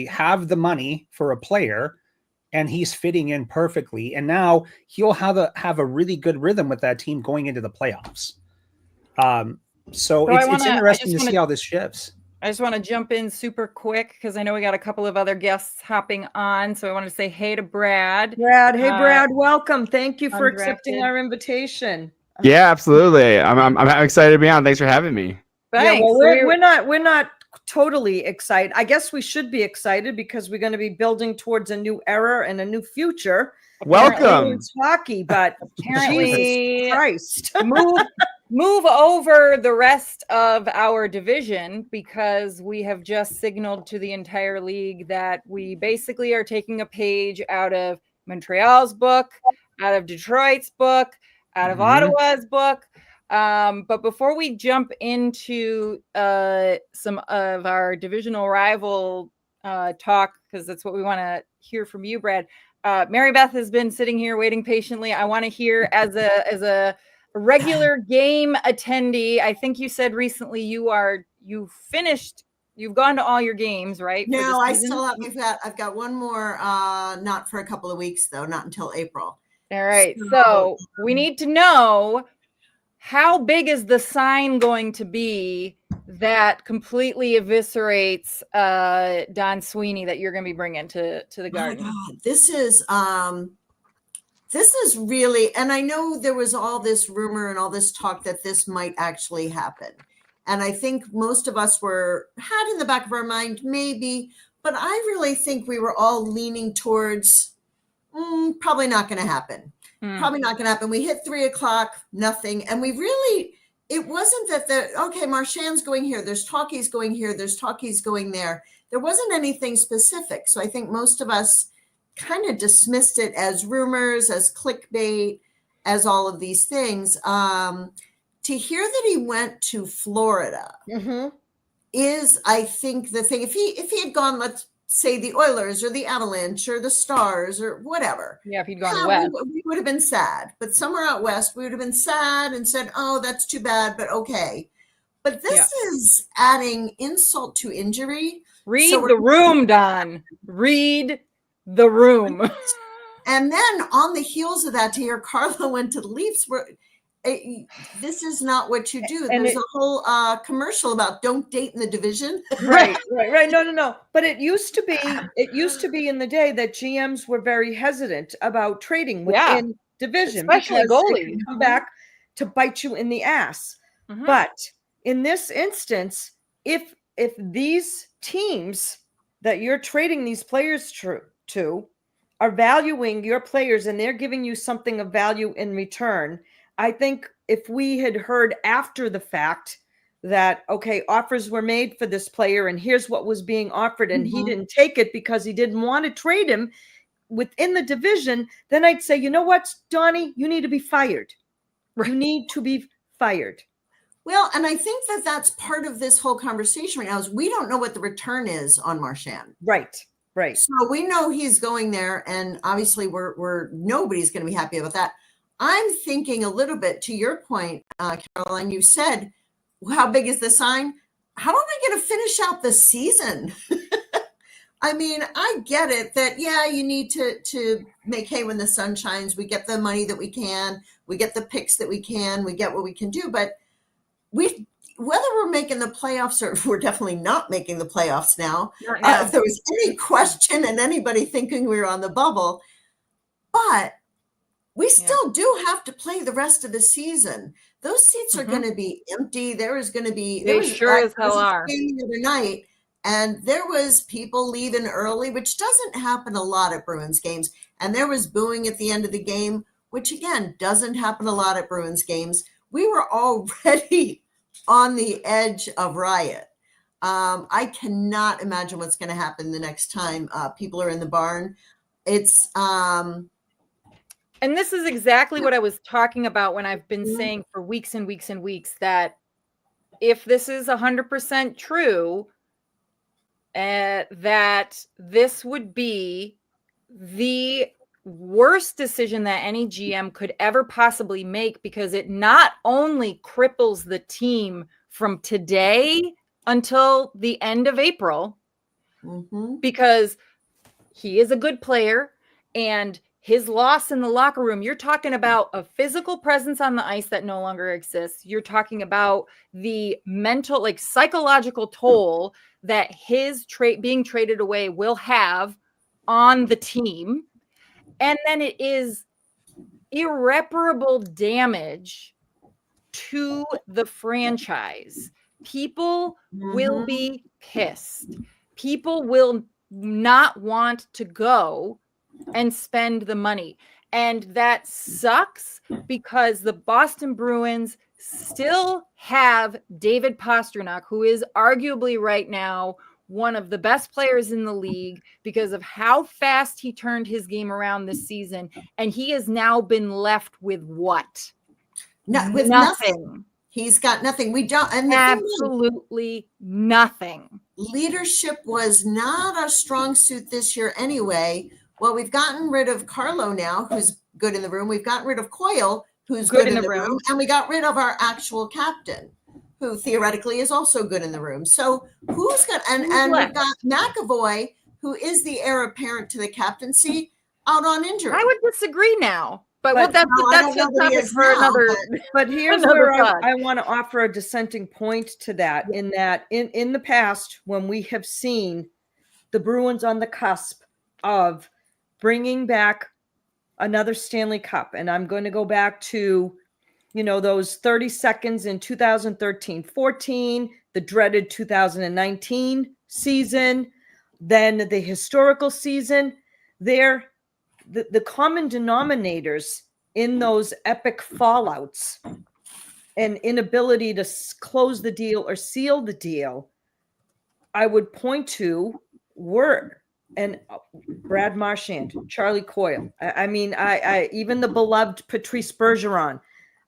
have the money for a player and he's fitting in perfectly. And now he'll have a really good rhythm with that team going into the playoffs. So it's interesting to see how this shifts. I just want to jump in super quick because I know we got a couple of other guests hopping on. So I want to say hey to Brad. Hey, Brad, welcome. Thank you for accepting our invitation. Yeah, absolutely. I'm excited to be on. Thanks for having me. Thanks. Yeah, well, we're not totally excited. I guess we should be excited because we're going to be building towards a new era and a new future. Welcome. It's hockey, but apparently, Jesus Christ. move over the rest of our division because we have just signaled to the entire league that we basically are taking a page out of Montreal's book, out of Detroit's book, out of Ottawa's book. But before we jump into some of our divisional rival talk, because that's what we want to hear from you, Brad. Mary Beth has been sitting here waiting patiently. I want to hear as a regular game attendee. I think you said recently you've gone to all your games, right? No, I still have. I've got one more. Not for a couple of weeks though. Not until April. All right. So we need to know, how big is the sign going to be that completely eviscerates Don Sweeney that you're going to be bringing to the Garden? Oh my God. This is really, and I know there was all this rumor and all this talk that this might actually happen. And I think most of us had in the back of our mind, maybe, but I really think we were all leaning towards probably not going to happen. Probably not going to happen. We hit 3:00, nothing. And it wasn't that Marchand's going here. There's talkies going here. There's talkies going there. There wasn't anything specific. So I think most of us kind of dismissed it as rumors, as clickbait, as all of these things. To hear that he went to Florida is, I think, the thing. If he had gone, let's say the Oilers or the Avalanche or the Stars or whatever. Yeah, if he'd gone west. We would have been sad. But somewhere out west, we would have been sad and said, oh, that's too bad, but okay. But this is adding insult to injury. Read the room, Don. Read the room. And then on the heels of that, to hear Carlo went to the Leafs, this is not what you do. And there's a whole commercial about don't date in the division. Right. No. But it used to be in the day that GMs were very hesitant about trading within division, especially goalies, come back to bite you in the ass. But in this instance, if these teams that you're trading these players to are valuing your players and they're giving you something of value in return, I think if we had heard after the fact that, okay, offers were made for this player and here's what was being offered and he didn't take it because he didn't want to trade him within the division, then I'd say, you know what, Donnie, you need to be fired. You need to be fired. Well, and I think that that's part of this whole conversation right now is we don't know what the return is on Marchand. Right. So we know he's going there, and obviously we're nobody's going to be happy about that. I'm thinking a little bit to your point, Caroline. You said, well, how big is the sign? How are we going to finish out the season? I mean, I get it that, you need to make hay when the sun shines. We get the money that we can. We get the picks that we can. We get what we can do. But whether we're making the playoffs or we're definitely not making the playoffs now, if there was any question and anybody thinking we were on the bubble, but we still do have to play the rest of the season. Those seats are going to be empty. There is going to be. They sure as hell are. The other night, and there was people leaving early, which doesn't happen a lot at Bruins games. And there was booing at the end of the game, which again doesn't happen a lot at Bruins games. We were already on the edge of riot. I cannot imagine what's going to happen the next time people are in the barn. It's. And this is exactly what I was talking about when I've been saying for weeks and weeks and weeks that if this is 100% true, that this would be the worst decision that any GM could ever possibly make, because it not only cripples the team from today until the end of April, because he is a good player, and his loss in the locker room, you're talking about a physical presence on the ice that no longer exists. You're talking about the mental, like psychological toll that his being traded away will have on the team. And then it is irreparable damage to the franchise. People will be pissed. People will not want to go and spend the money. And that sucks because the Boston Bruins still have David Pastrnak, who is arguably right now one of the best players in the league because of how fast he turned his game around this season. And he has now been left with what? With nothing. He's got nothing. We don't. And absolutely nothing. Leadership was not a strong suit this year anyway. Well, we've gotten rid of Carlo now, who's good in the room. We've gotten rid of Coyle, who's good in the room. And we got rid of our actual captain, who theoretically is also good in the room. So who's got, and we've got McAvoy, who is the heir apparent to the captaincy, out on injury. I would disagree now. But that's a topic for another. But here's where I want to offer a dissenting point to that. In that, in the past, when we have seen the Bruins on the cusp of bringing back another Stanley Cup, and I'm going to go back to, those 30 seconds in 2013-14, the dreaded 2019 season, then the historical season. The common denominators in those epic fallouts and inability to close the deal or seal the deal, I would point to were Brad Marchand, Charlie Coyle. I even the beloved Patrice Bergeron,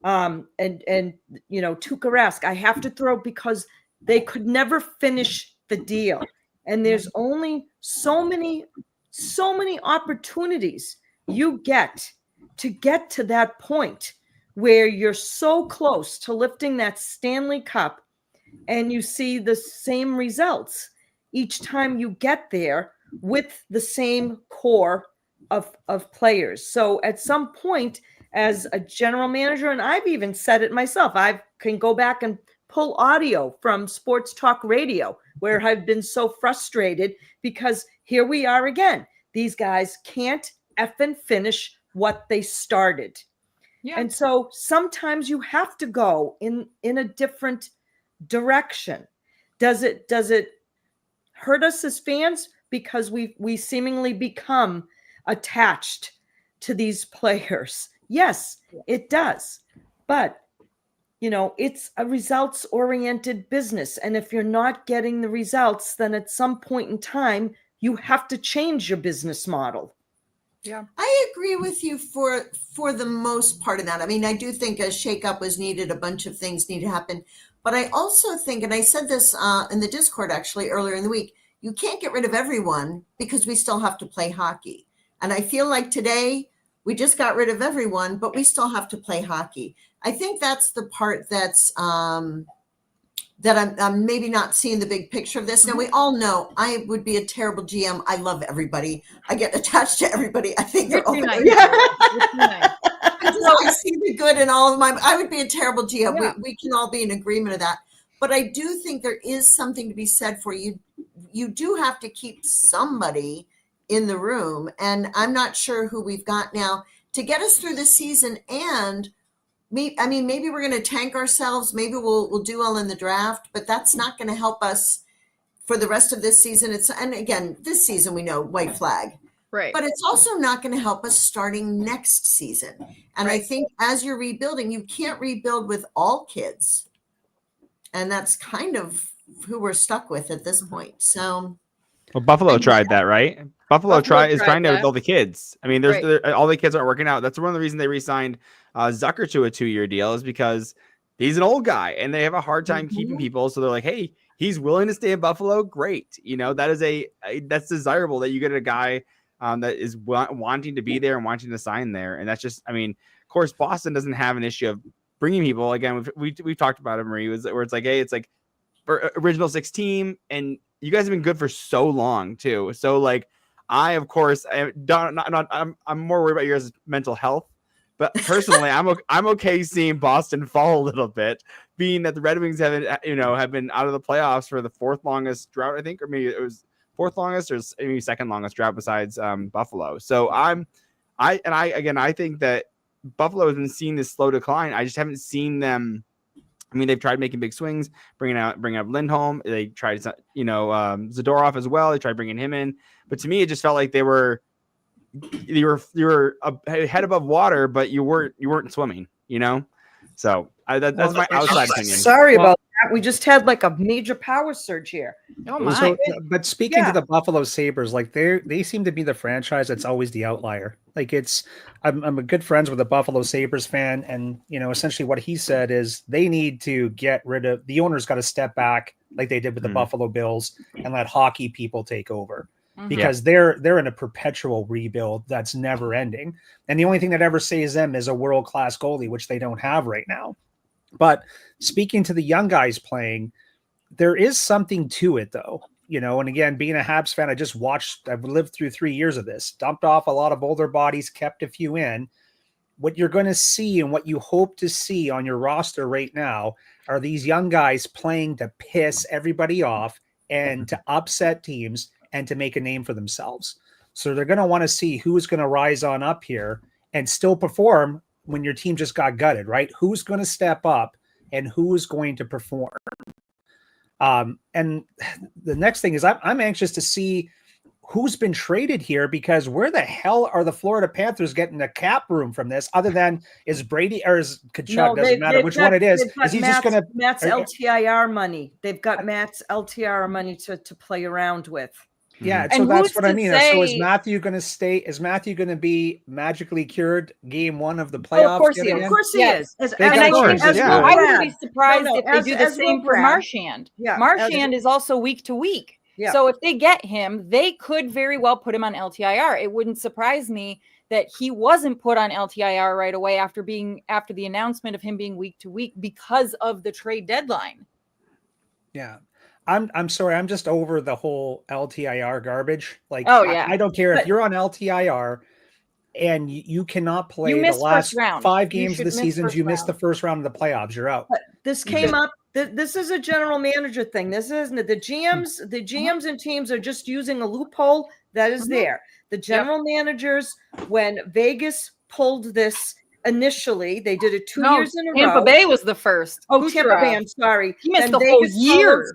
and Tuukka Rask. I have to throw because they could never finish the deal, and there's only so many opportunities you get to that point where you're so close to lifting that Stanley Cup and you see the same results each time you get there with the same core of players. So at some point, as a general manager, and I've even said it myself, I can go back and pull audio from sports talk radio where I've been so frustrated because here we are again. These guys can't effing finish what they started. Yeah. And so sometimes you have to go in a different direction. Does it hurt us as fans because we seemingly become attached to these players? Yes, it does. But it's a results-oriented business. And if you're not getting the results, then at some point in time, you have to change your business model. Yeah, I agree with you for the most part of that. I mean, I do think a shakeup was needed. A bunch of things need to happen. But I also think, and I said this in the Discord actually earlier in the week, you can't get rid of everyone because we still have to play hockey. And I feel like today we just got rid of everyone, but we still have to play hockey. I think that's the part that's that I'm maybe not seeing the big picture of this. Now, we all know I would be a terrible GM. I love everybody. I get attached to everybody. I think they're all nice. I see the good in all of my. I would be a terrible GM. Yeah. We can all be in agreement of that. But I do think there is something to be said for you. You do have to keep somebody in the room. And I'm not sure who we've got now to get us through the season. And maybe we're going to tank ourselves. Maybe we'll do well in the draft, but that's not going to help us for the rest of this season. And again, this season we know white flag, right? But it's also not going to help us starting next season. And I think as you're rebuilding, you can't rebuild with all kids, and that's kind of who we're stuck with at this point. So, well, Buffalo tried that, right? Buffalo is trying to rebuild the kids. I mean, all the kids aren't working out. That's one of the reasons they re-signed Zucker to a 2-year deal is because he's an old guy and they have a hard time keeping people. So they're like, hey, he's willing to stay in Buffalo. Great. That's desirable that you get a guy that is wanting to be there and wanting to sign there. And that's just, of course, Boston doesn't have an issue of bringing people. Again, we've talked about it, Marie, where it's like, hey, it's like for original 6 team and you guys have been good for so long too. So like, I of course I'm more worried about your guys' mental health, but personally, I'm okay seeing Boston fall a little bit, being that the Red Wings have been out of the playoffs for the fourth longest drought, I think, or maybe it was fourth longest or maybe second longest drought besides Buffalo. So I think that Buffalo has been seeing this slow decline. I just haven't seen them. I mean, they've tried making big swings, bringing up Lindholm. They tried, Zadorov as well. They tried bringing him in, but to me, it just felt like you were a head above water, but you weren't swimming. So that's my outside opinion. Sorry about that. We just had like a major power surge here. Oh my! So, but speaking to the Buffalo Sabres, like they seem to be the franchise that's always the outlier. Like I'm a good friends with a Buffalo Sabres fan, and essentially what he said is they need to get rid of the owners. Got to step back like they did with the Buffalo Bills and let hockey people take over. Because they're in a perpetual rebuild that's never ending. And the only thing that ever saves them is a world-class goalie, which they don't have right now. But speaking to the young guys playing, there is something to it though. And again, being a Habs fan, I've lived through 3 years of this, dumped off a lot of older bodies, kept a few in. What you're going to see and what you hope to see on your roster right now are these young guys playing to piss everybody off and to upset teams and to make a name for themselves. So they're going to want to see who's going to rise on up here and still perform when your team just got gutted, right? Who's going to step up and who's going to perform? And the next thing is I'm anxious to see who's been traded here, because where the hell are the Florida Panthers getting the cap room from this other than is Brady or is Kachuk? Doesn't matter which one it is. Is he just going to Matt's LTIR money? They've got Matt's LTIR money to play around with. Yeah, so that's what I mean. So is Matthew going to stay? Is Matthew going to be magically cured game one of the playoffs? Of course he is. Of course he is. I wouldn't be surprised if they do the same for Marchand. Yeah, Marchand is also week to week. Yeah. So if they get him, they could very well put him on LTIR. It wouldn't surprise me that he wasn't put on LTIR right away after the announcement of him being week to week because of the trade deadline. Yeah. I'm sorry. I'm just over the whole LTIR garbage. Like, I don't care if you're on LTIR and you cannot play the last 5 games of the season. You missed the first round of the playoffs. You're out. But this came up. This is a general manager thing. This isn't it. The GMs and teams are just using a loophole that is there. The general managers, when Vegas pulled this initially, they did it 2 years in a row. Tampa Bay was the first. Oh, Tampa Bay. I'm sorry. He missed the whole year.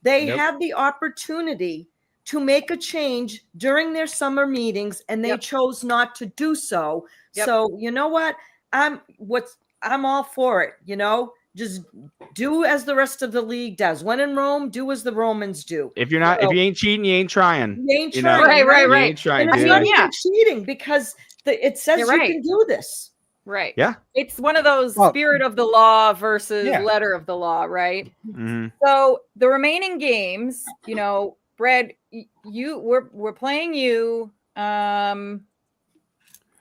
They had the opportunity to make a change during their summer meetings, and they chose not to do so. So you know what? I'm all for it. Just do as the rest of the league does. When in Rome, do as the Romans do. If you ain't cheating, you ain't trying. You ain't trying. Right. You ain't trying. And it's not even cheating because it says you can do this. Right. Yeah. It's one of those spirit of the law versus letter of the law, right? Mm-hmm. So the remaining games, Brad, we're playing you end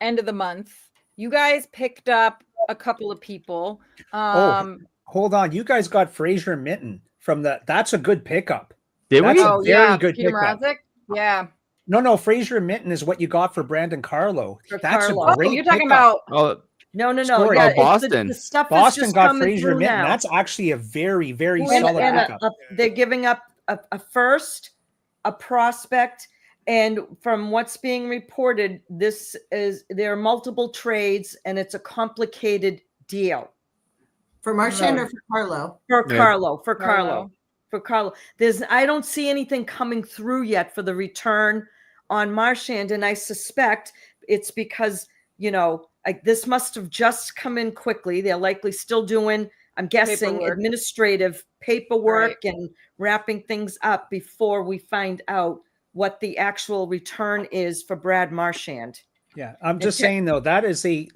of the month. You guys picked up a couple of people. Hold on. You guys got Fraser Minton from that's a good pickup. Did we? That's a very good Peter pickup. Mrazek? Yeah. No, Fraser Minton is what you got for Brandon Carlo. That's a great you're talking pickup. about No. Yeah, Boston. The stuff Boston got coming Fraser Minton. now. That's actually a very, very solid pickup. They're giving up a first, a prospect, and from what's being reported, there are multiple trades, and it's a complicated deal. For Marchand or for Carlo? For Carlo. I don't see anything coming through yet for the return on Marchand, and I suspect it's because this must have just come in quickly. They're likely still doing, I'm guessing, administrative paperwork and wrapping things up before we find out what the actual return is for Brad Marchand. Yeah, I'm just saying though,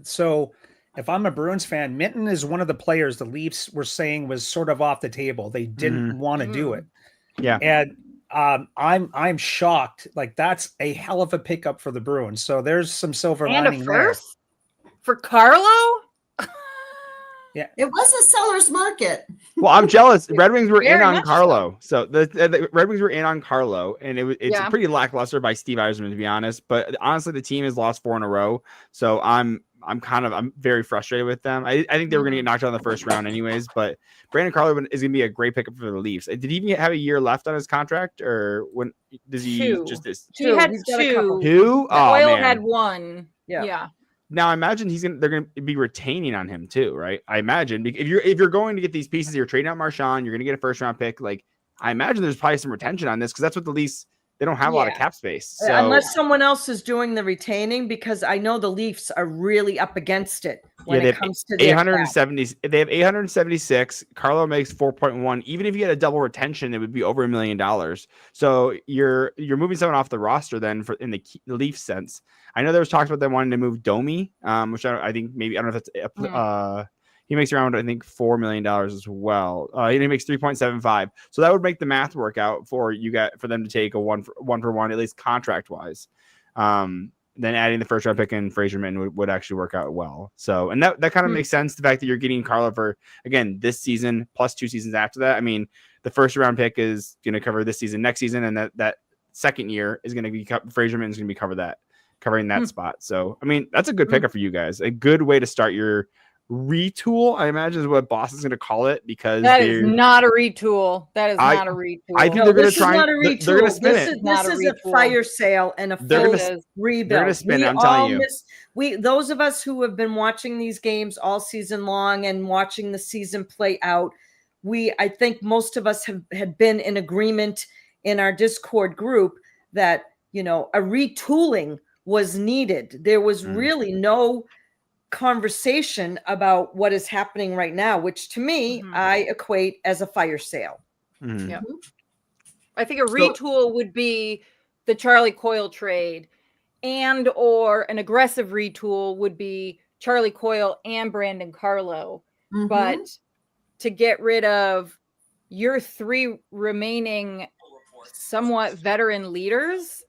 so if I'm a Bruins fan, Minton is one of the players the Leafs were saying was sort of off the table. They didn't want to do it. Yeah. And I'm shocked. Like, that's a hell of a pickup for the Bruins. So there's some silver lining there. For Carlo? Yeah, it was a seller's market. Well, I'm jealous. Red Wings were in Very on much Carlo, so the Red Wings were in on Carlo, and it's Yeah. pretty lackluster by Steve Yzerman, to be honest. But honestly, the team has lost 4 in a row, so I'm very frustrated with them. I think they were going to get knocked out in the first round anyways. But Brandon Carlo is going to be a great pickup for the Leafs. Did he even have a year left on his contract, or when does he Two. just this? He had He's got a couple. 2? Oh Coyle man. had 1. Yeah. Yeah. Now I imagine they're going to be retaining on him too, right? I imagine if you're going to get these pieces, you're trading out Marchand, you're going to get a first round pick. Like I imagine there's probably some retention on this because that's what the Leafs, they don't have a lot of cap space. So Unless someone else is doing the retaining, because I know the Leafs are really up against it when it comes to 870. They have 876. Carlo makes 4.1. Even if you get a double retention, it would be over $1 million. So you're moving someone off the roster then in the Leafs sense. I know there was talks about them wanting to move Domi, which I think maybe I don't know if that's he makes around I think $4 million as well. He makes 3.75. So that would make the math work out for them to take a one for one at least contract wise. Then adding the first round pick in Fraserman would actually work out well. So, and that kind of makes sense. The fact that you're getting Carlo for, again, this season plus 2 seasons after that. I mean, the first round pick is going to cover this season, next season. And that second year is going to be Fraserman is going to be covering that spot. So, I mean, that's a good pickup for you guys. A good way to start your retool, I imagine, is what Boston's going to call it, because that is not a retool. That is not a retool. I think they're going to try. Not a retool. They're going to spin it. This is a fire sale and a full rebuild. They're going to spin it. I'm telling you. Those of us who have been watching these games all season long and watching the season play out, I think most of us had been in agreement in our Discord group that, a retooling was needed. There was really no conversation about what is happening right now, which to me I equate as a fire sale. Yeah. I think a retool would be the Charlie Coyle trade, and or an aggressive retool would be Charlie Coyle and Brandon Carlo. But to get rid of your 3 remaining somewhat veteran leaders,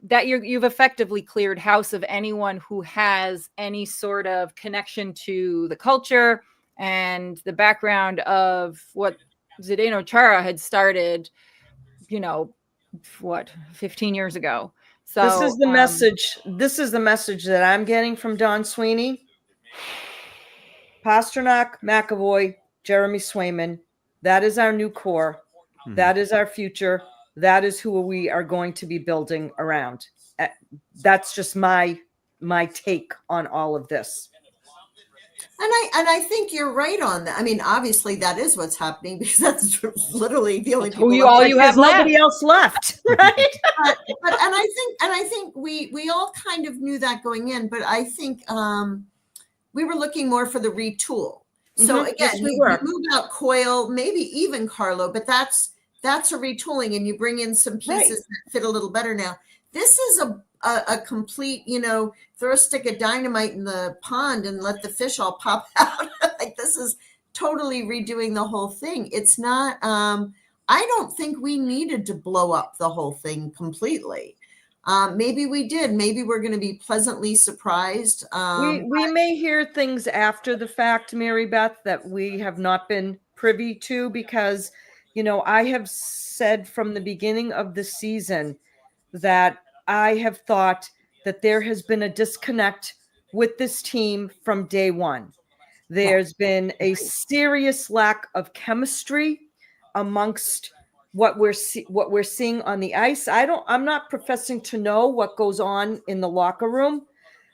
that you've effectively cleared house of anyone who has any sort of connection to the culture and the background of what Zdeno Chara had started, 15 years ago. So this is the message. This is the message that I'm getting from Don Sweeney. Pasternak, McAvoy, Jeremy Swayman. That is our new core. That is our future. That is who we are going to be building around. That's just my take on all of this. And I think you're right on that. I mean, obviously that is what's happening, because that's literally the only people. You have nobody else left, right? but I think we all kind of knew that going in. But I think we were looking more for the retool. So again, you move out Coyle, maybe even Carlo, but that's a retooling, and you bring in some pieces that fit a little better now. This is a complete, throw a stick of dynamite in the pond and let the fish all pop out. Like, this is totally redoing the whole thing. It's not, I don't think we needed to blow up the whole thing completely. Maybe we did. Maybe we're going to be pleasantly surprised. We may hear things after the fact, Mary Beth, that we have not been privy to, because I have said from the beginning of the season that I have thought that there has been a disconnect with this team from day one. There's been a serious lack of chemistry amongst what we're seeing on the ice. I'm not professing to know what goes on in the locker room,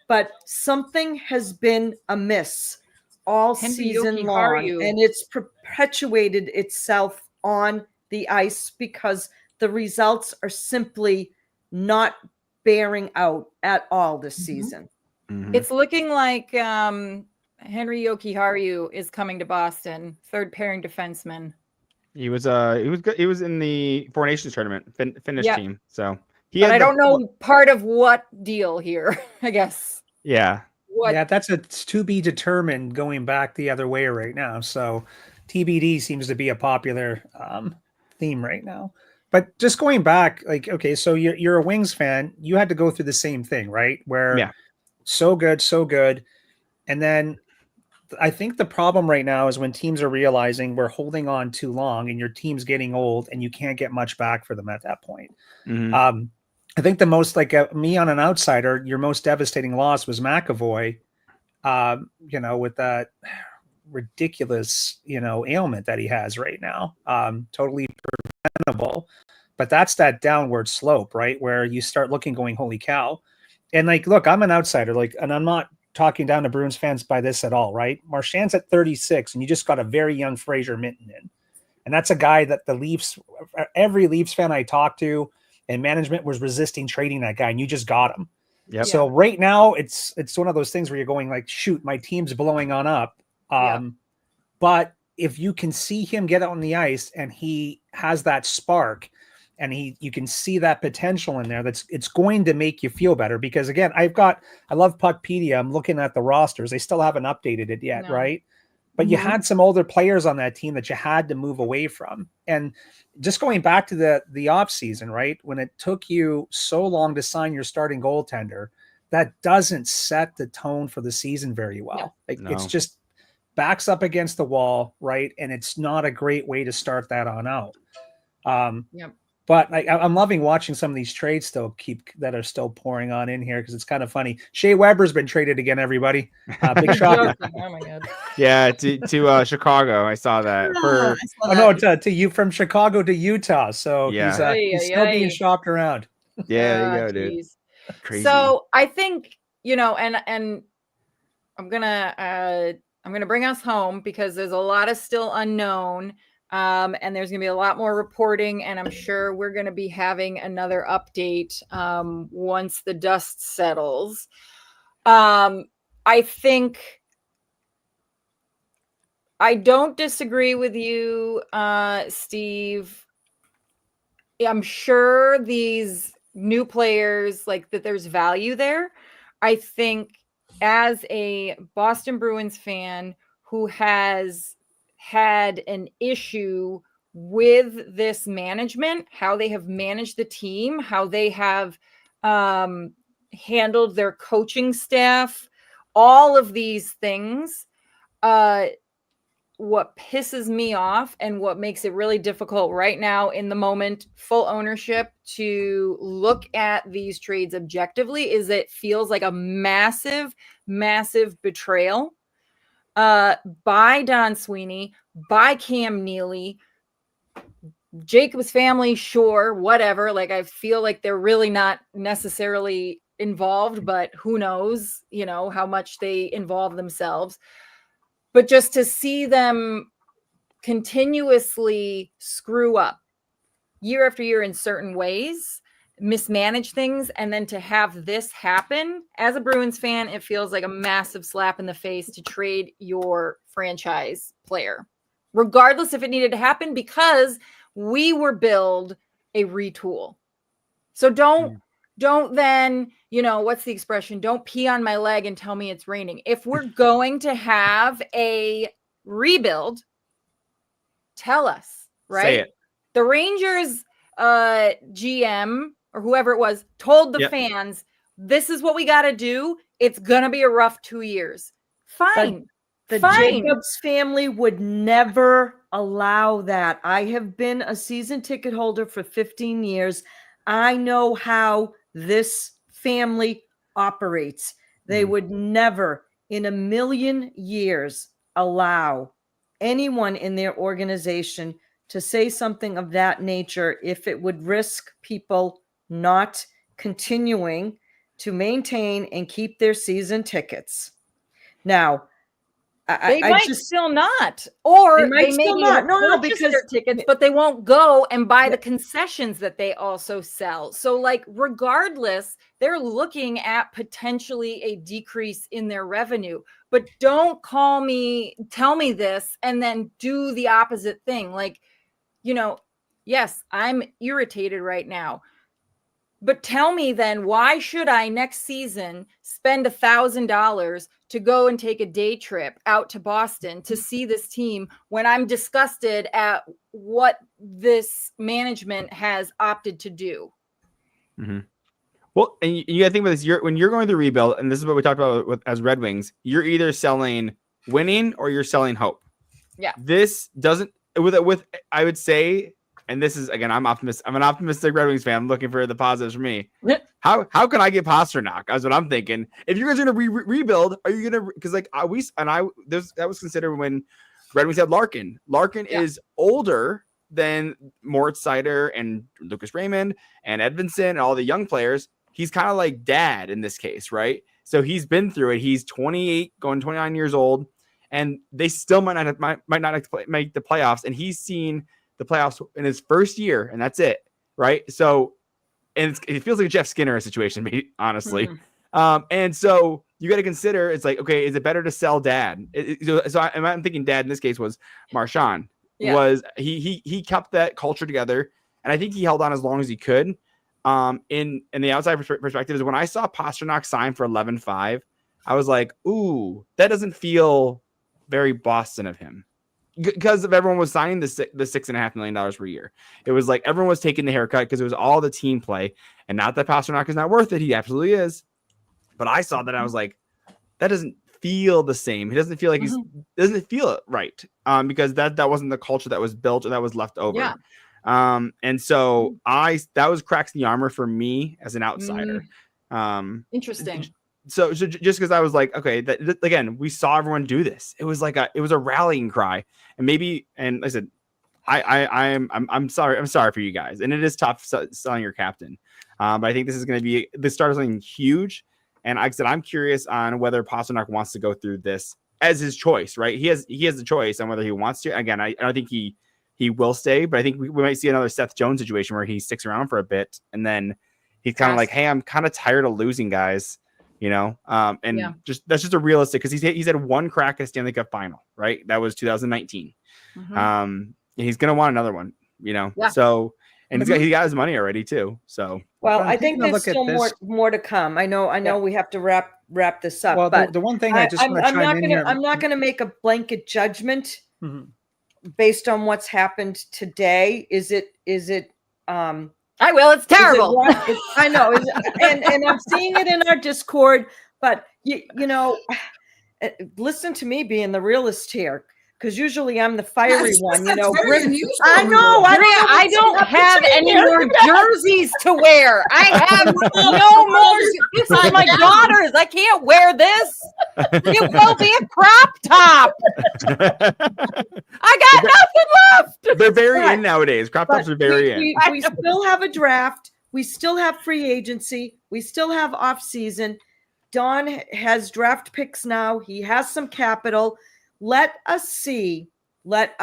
but something has been amiss all season long, and it's perpetuated itself on the ice because the results are simply not bearing out at all this season. It's looking like Henry Jokiharju is coming to Boston, third pairing defenseman. He was good. He was in the Four Nations tournament, Finnish team. So I don't know part of what deal here, I guess. Yeah. It's to be determined going back the other way right now. So TBD seems to be a popular theme right now. But just going back, like, okay, so you're a Wings fan. You had to go through the same thing, right? Where so good. And then I think the problem right now is when teams are realizing we're holding on too long and your team's getting old and you can't get much back for them at that point. I think the most, like me on an outsider, your most devastating loss was McAvoy, with that ridiculous, ailment that he has right now. Totally preventable, but that's that downward slope, right? Where you start looking going, holy cow. And like, look, I'm an outsider, and I'm not talking down to Bruins fans by this at all, right? Marchand's at 36, and you just got a very young Fraser Minton in. And that's a guy that the Leafs, every Leafs fan I talked to and management was resisting trading that guy, and you just got him. Yep. So right now it's one of those things where you're going like, shoot, my team's blowing on up. But if you can see him get out on the ice and he has that spark and you can see that potential in there, it's going to make you feel better. Because again, I love Puckpedia. I'm looking at the rosters. They still haven't updated it yet. No. Right. But you had some older players on that team that you had to move away from. And just going back to the off season, right? When it took you so long to sign your starting goaltender, that doesn't set the tone for the season very well. It's just backs up against the wall, right? And it's not a great way to start that on out. But I'm loving watching some of these trades that are still pouring on in here because it's kind of funny. Shea Weber's been traded again, everybody. Big shocker. Oh my god. Yeah, to Chicago. I saw that. To you from Chicago to Utah. So he's still being shopped around. Yeah, there you go, dude. Crazy. So I think, and I'm gonna bring us home because there's a lot of still unknown. And there's going to be a lot more reporting, and I'm sure we're going to be having another update once the dust settles. I think I don't disagree with you, Steve. I'm sure these new players, like that there's value there. I think as a Boston Bruins fan who has had an issue with this management, how they have managed the team, how they have handled their coaching staff, all of these things. What pisses me off and what makes it really difficult right now in the moment, full ownership, to look at these trades objectively is it feels like a massive, massive betrayal by Don Sweeney, by Cam Neely, Jacob's family, sure, whatever. Like, I feel like they're really not necessarily involved, but who knows, how much they involve themselves. But just to see them continuously screw up year after year in certain ways, mismanage things, and then to have this happen, as a Bruins fan, it feels like a massive slap in the face to trade your franchise player, regardless if it needed to happen, because we were billed a retool. So don't then, what's the expression? Don't pee on my leg and tell me it's raining. If we're going to have a rebuild, tell us, right? Say it. The Rangers GM or whoever it was told the fans, this is what we got to do. It's going to be a rough 2 years. Fine. The Jacobs family would never allow that. I have been a season ticket holder for 15 years. I know how this family operates. They would never in a million years allow anyone in their organization to say something of that nature if it would risk people not continuing to maintain and keep their season tickets. Now, they might still not, or they may still not. No, because their tickets, but they won't go and buy the concessions that they also sell. So, regardless, they're looking at potentially a decrease in their revenue. But don't tell me this and then do the opposite thing. Yes, I'm irritated right now. But tell me then, why should I next season spend $1,000 to go and take a day trip out to Boston to see this team when I'm disgusted at what this management has opted to do? Mm-hmm. Well, and you got to think about this. When you're going to rebuild, and this is what we talked about as Red Wings, you're either selling winning or you're selling hope. Yeah. This doesn't with I would say, and this is again, I'm an optimistic Red Wings fan. I'm looking for the positives for me. How can I get Pastrnak? That's what I'm thinking. If you guys are gonna rebuild, are you gonna because like that was considered when Red Wings had Larkin. Larkin is older than Moritz Seider and Lucas Raymond and Edvinsson and all the young players. He's kind of like dad in this case, right? So he's been through it. He's 28, going 29 years old, and they still might not make the playoffs. And he's seen the playoffs in his first year, and that's it, right? So, and it feels like a Jeff Skinner situation, honestly. And so you got to consider, it's like, okay, is it better to sell dad? So I'm thinking dad in this case was Marchand. Was he kept that culture together, and I think he held on as long as he could. In the outside perspective is when I saw Pastrnak sign for 11.5, I was like, ooh, that doesn't feel very Boston of him. Because of everyone was signing the $6.5 million per year. It was like everyone was taking the haircut because it was all the team play. And not that Pastrnak is not worth it. He absolutely is. But I saw that and I was like, that doesn't feel the same. He doesn't feel like doesn't feel it right. Because that wasn't the culture that was built or that was left over. Yeah. And so that was cracks in the armor for me as an outsider. Interesting. So just because I was like, okay, that again, we saw everyone do this. It was like it was a rallying cry, and maybe, and like I said, I'm sorry for you guys, and it is tough selling your captain, but I think this is going to be the start of something huge. And like I said, I'm curious on whether Pastrnak wants to go through this as his choice, right? He has the choice on whether he wants to. Again, I don't think he will stay, but I think we might see another Seth Jones situation where he sticks around for a bit, and then he's kind of like, hey, I'm kind of tired of losing, guys. You know, that's just a realistic because he's had one crack at Stanley Cup final, right? That was 2019. And he's gonna want another one, you know. So, and he got his money already too. So, well, I think there's still more to come. I know we have to wrap this up. Well, but the one thing I just want to chime in here, I'm not going to make a blanket judgment based on what's happened today. Is it I will. It's terrible. I know, and I'm seeing it in our Discord. But you know, listen to me being the realist here, because usually I'm the fiery one. You know, I know. I don't have any more jerseys to wear. I have no more. This is my daughter's. I can't wear this. It will be a crop top. I got nothing left. They're very in nowadays. Crop tops are very in. We still have a draft. We still have free agency. We still have off season. Don has draft picks now. He has some capital. Let us see what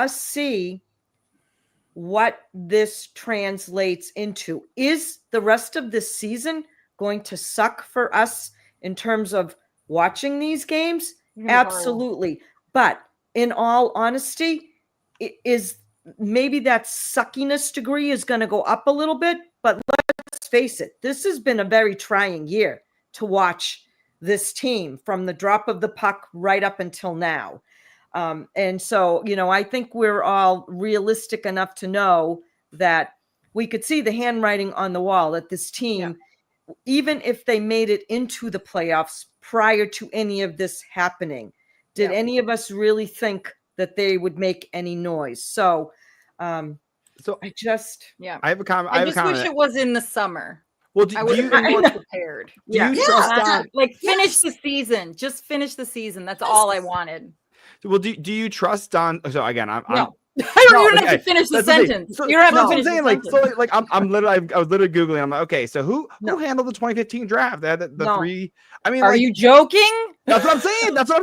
this translates into. Is the rest of this season going to suck for us in terms of watching these games? Absolutely. But in all honesty, is maybe that suckiness degree is going to go up a little bit. But let's face it, this has been a very trying year to watch this team from the drop of the puck right up until now. And so, you know, I think we're all realistic enough to know that we could see the handwriting on the wall that this team, even if they made it into the playoffs prior to any of this happening, did any of us really think that they would make any noise? So I have a comment. I just wish it was in the summer. Well, do you be more prepared? Do you trust like finish the season? Just finish the season. That's all I wanted. Well, do you trust Don? So again, I don't even have to finish the sentence. You don't have to finish the sentence. I was literally Googling. I'm like, okay, so who handled the 2015 draft? They had the three. I mean, are you joking? That's what I'm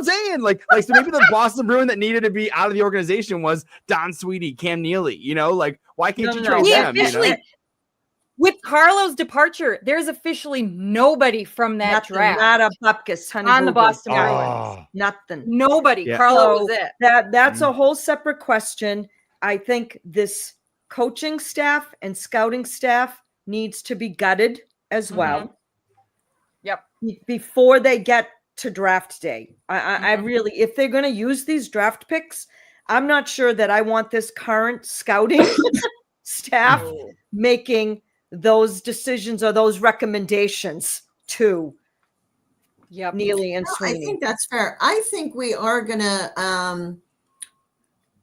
saying. Like, so maybe the Boston Bruin that needed to be out of the organization was Don Sweeney, Cam Neely. You know, like why can't you trade them? You know? With Carlo's departure, there's officially nobody from that draft. Not a bupkis, honey, on the Boston Bruins. Nothing. Nobody. Yeah. Carlo was it. That's a whole separate question. I think this coaching staff and scouting staff needs to be gutted as well. Yep. Before they get to draft day. I really, if they're going to use these draft picks, I'm not sure that I want this current scouting staff making those decisions or those recommendations to Yep. Neely and No, I Sweeney. think that's fair. I think we are gonna.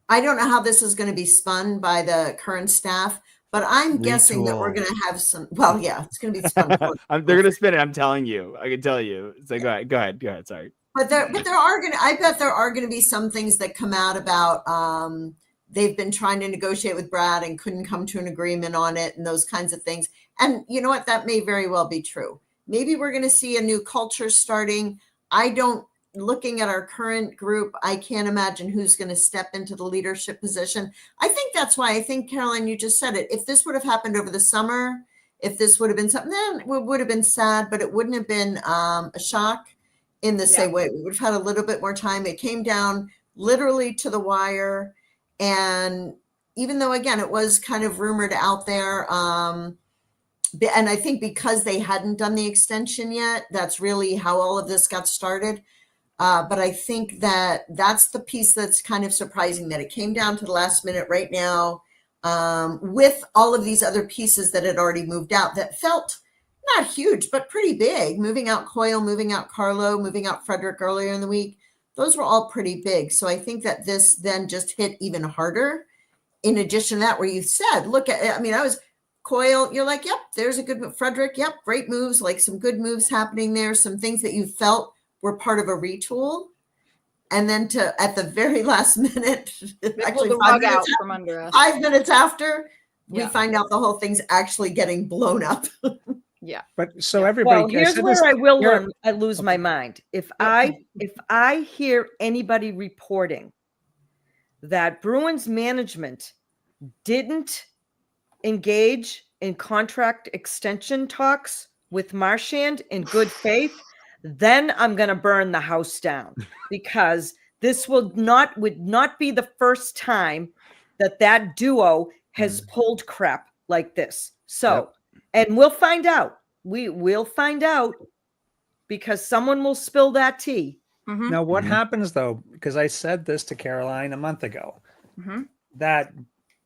I don't know how this is going to be spun by the current staff, but I'm guessing that we're Retool. going to have some. Well, yeah, it's going to be spun. They're going to spin it. I'm telling you. I can tell you. So go ahead. Sorry. But there are going to. I bet there are going to be some things that come out about. They've been trying to negotiate with Brad and couldn't come to an agreement on it, and those kinds of things. And you know what? That may very well be true. Maybe we're going to see a new culture starting. Looking at our current group, I can't imagine who's going to step into the leadership position. I think that's why I think, Caroline, you just said it. If this would have happened over the summer, if this would have been something, then it would have been sad, but it wouldn't have been a shock in the same way. We would have had a little bit more time. It came down literally to the wire. And even though, again, it was kind of rumored out there, and I think because they hadn't done the extension yet, that's really how all of this got started. But I think that's the piece that's kind of surprising, that it came down to the last minute right now, with all of these other pieces that had already moved out that felt not huge, but pretty big. Moving out Coyle, moving out Carlo, moving out Frederick earlier in the week. Those were all pretty big. So I think that this then just hit even harder. In addition to that, where you said, I was Coyle, you're like, yep, there's a good move. Frederick, yep, great moves, like some good moves happening there, some things that you felt were part of a retool, and then at the very last minute, actually 5 minutes after, we find out the whole thing's actually getting blown up. Yeah. But so everybody. Well, here's where I will lose my mind. If I hear anybody reporting that Bruins management didn't engage in contract extension talks with Marchand in good faith, then I'm going to burn the house down, because this would not be the first time that duo has pulled crap like this. So, and we'll find out. We will find out, because someone will spill that tea. Mm-hmm. Now, what happens though? Because I said this to Caroline a month ago, that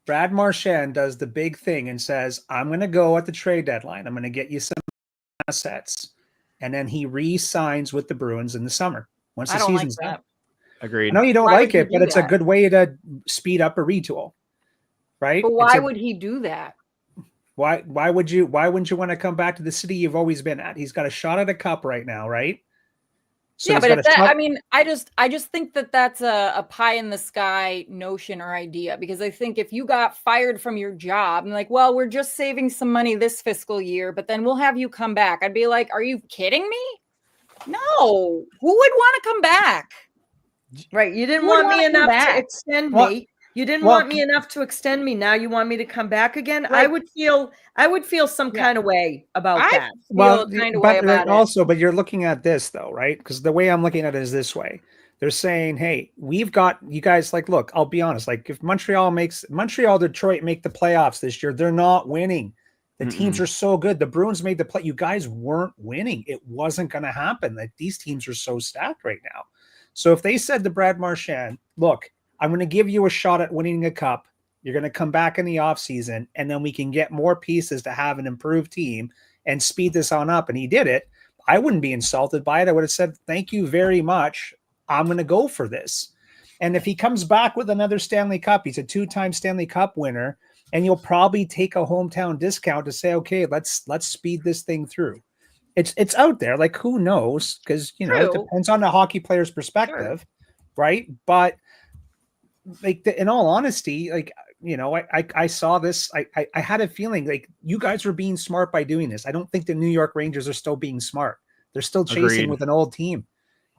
Brad Marchand does the big thing and says, "I'm going to go at the trade deadline. I'm going to get you some assets." And then he re-signs with the Bruins in the summer once the season's done. Agreed. I know you don't like it, but it's a good way to speed up a retool, right? But why would he do that? Why wouldn't you want to come back to the city you've always been at? He's got a shot at a cup right now, right? So yeah, but I just think that that's a pie in the sky notion or idea, because I think if you got fired from your job and like, well, we're just saving some money this fiscal year, but then we'll have you come back, I'd be like, are you kidding me? No, who would want to come back? Right. You didn't want me enough to extend me. You didn't want me enough to extend me. Now you want me to come back again. Right. I would feel some kind of way about that. But you're looking at this though, right? Because the way I'm looking at it is this way. They're saying, hey, we've got you guys, like, look, I'll be honest. Like, if Montreal, Detroit make the playoffs this year, they're not winning. The teams are so good. The Bruins made the play. You guys weren't winning. It wasn't going to happen. Like, these teams are so stacked right now. So if they said to Brad Marchand, look, I'm going to give you a shot at winning a cup. You're going to come back in the offseason, and then we can get more pieces to have an improved team and speed this on up. And he did it. I wouldn't be insulted by it. I would have said, thank you very much. I'm going to go for this. And if he comes back with another Stanley Cup, he's a 2-time Stanley Cup winner, and you'll probably take a hometown discount to say, okay, let's speed this thing through. It's out there. Like, who knows? Because, it depends on the hockey player's perspective, right? But like, in all honesty, like, I saw this. I had a feeling like you guys were being smart by doing this. I don't think the New York Rangers are still being smart. They're still chasing with an old team.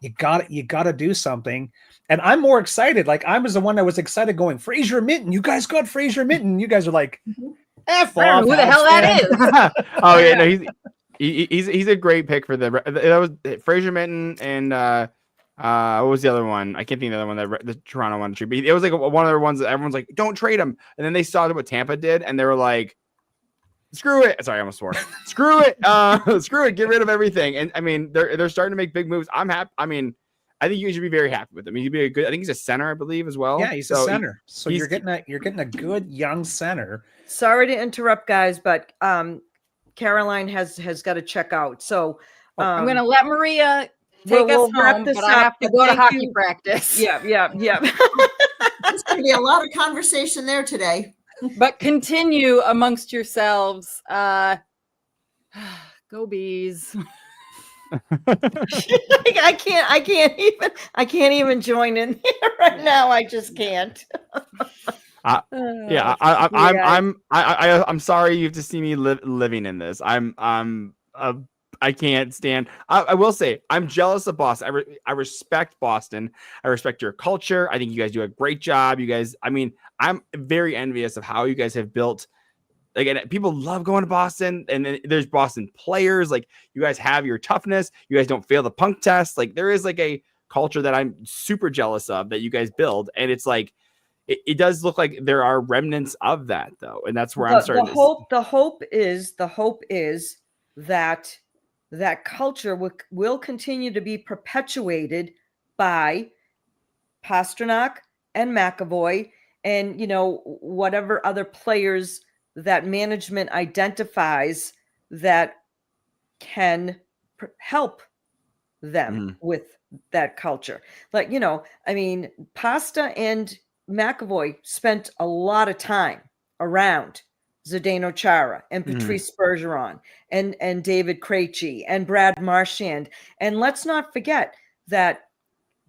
You got to do something. And I'm more excited. Like, I was the one that was excited going, Fraser Minton. You guys got Fraser Minton. You guys are like, F I don't know who the hell that is. Oh yeah, no, he's a great pick for that was Fraser Minton and what was the other one? I can't think of the other one that the Toronto one. But it was like one of the ones that everyone's like, don't trade him. And then they saw what Tampa did, and they were like, screw it. Sorry, I almost swore. Screw it. Screw it. Get rid of everything. And I mean, they're starting to make big moves. I'm happy. I mean, I think you should be very happy with him. He'd be a good. I think he's a center, I believe, as well. Yeah, he's a center. So you're getting a good young center. Sorry to interrupt, guys, but Caroline has got to check out. So I'm going to let Maria Take us wrap home, this but I have to go to hockey you. practice. Yeah. There's going to be a lot of conversation there today. But continue amongst yourselves. Go Bees. I can't even join in there right now. I just can't. I'm sorry you have to see me living in this. I can't stand. I will say I'm jealous of Boston. I respect Boston. I respect your culture. I think you guys do a great job. You guys, I mean, I'm very envious of how you guys have built. Again, people love going to Boston, and then there's Boston players. Like, you guys have your toughness. You guys don't fail the punk test. Like, there is like a culture that I'm super jealous of that you guys build, and it's like it does look like there are remnants of that though, and that's where I'm starting. The hope is that that culture will continue to be perpetuated by Pastrnak and McAvoy, and whatever other players that management identifies that can help them with that culture. Like, I mean, Pasta and McAvoy spent a lot of time around Zdeno Chara and Patrice Bergeron and David Krejci and Brad Marchand. And let's not forget that,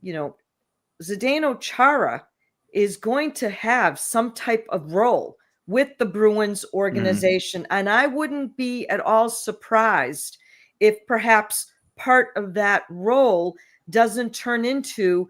Zdeno Chara is going to have some type of role with the Bruins organization. And I wouldn't be at all surprised if perhaps part of that role doesn't turn into,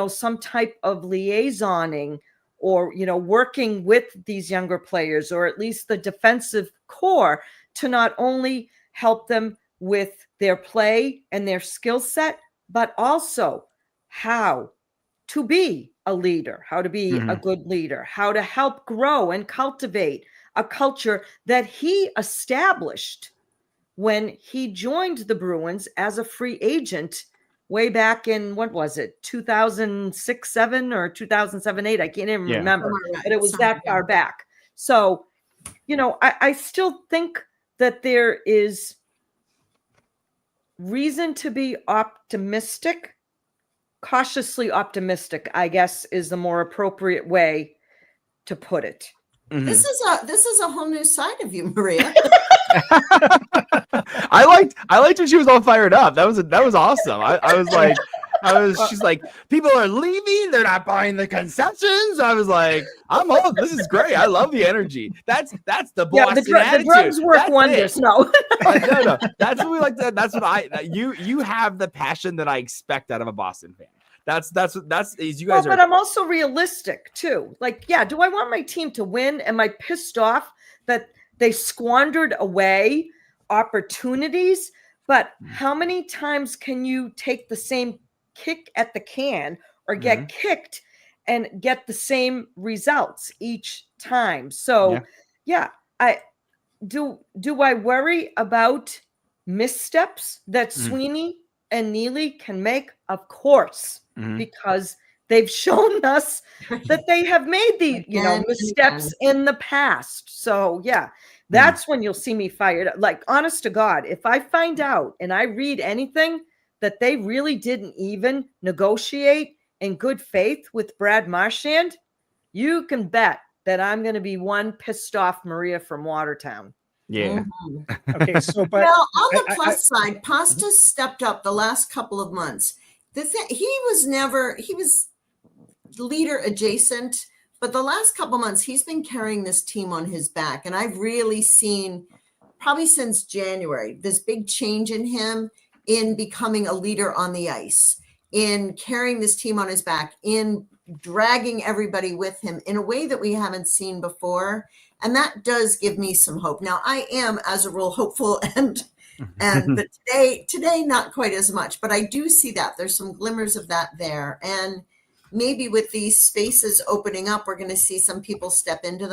some type of liaisoning or, working with these younger players, or at least the defensive core, to not only help them with their play and their skill set, but also how to be a leader, how to be a good leader, how to help grow and cultivate a culture that he established when he joined the Bruins as a free agent way back in, what was it, 2006-7 or 2007-8? I can't even remember, but it was that far back. So, I still think that there is reason to be optimistic. Cautiously optimistic, I guess, is the more appropriate way to put it. This is a whole new side of you, Maria. I liked when she was all fired up. That was awesome. She's like, people are leaving. They're not buying the concessions. I was like, this is great. I love the energy. That's the Boston attitude. The drugs work wonders. No. No. That's what we like. That's what you have the passion that I expect out of a Boston fan. That's you guys are. But I'm also realistic too. Like, do I want my team to win? Am I pissed off that they squandered away opportunities? But how many times can you take the same kick at the can or get kicked and get the same results each time? So I worry about missteps that Sweeney and Neely can make? Of course, because they've shown us that they have made these missteps in the past. So that's when you'll see me fired up. Like, honest to God, if I find out and I read anything that they really didn't even negotiate in good faith with Brad Marchand, you can bet that I'm going to be one pissed off Maria from Watertown. Yeah. Okay. So, but on the plus side, Pasta stepped up the last couple of months. He was leader adjacent, but the last couple of months he's been carrying this team on his back, and I've really seen, probably since January, this big change in him in becoming a leader on the ice, in carrying this team on his back, in dragging everybody with him in a way that we haven't seen before. And that does give me some hope. Now, I am, as a rule, hopeful, but today not quite as much. But I do see that there's some glimmers of that there, and maybe with these spaces opening up, we're going to see some people step into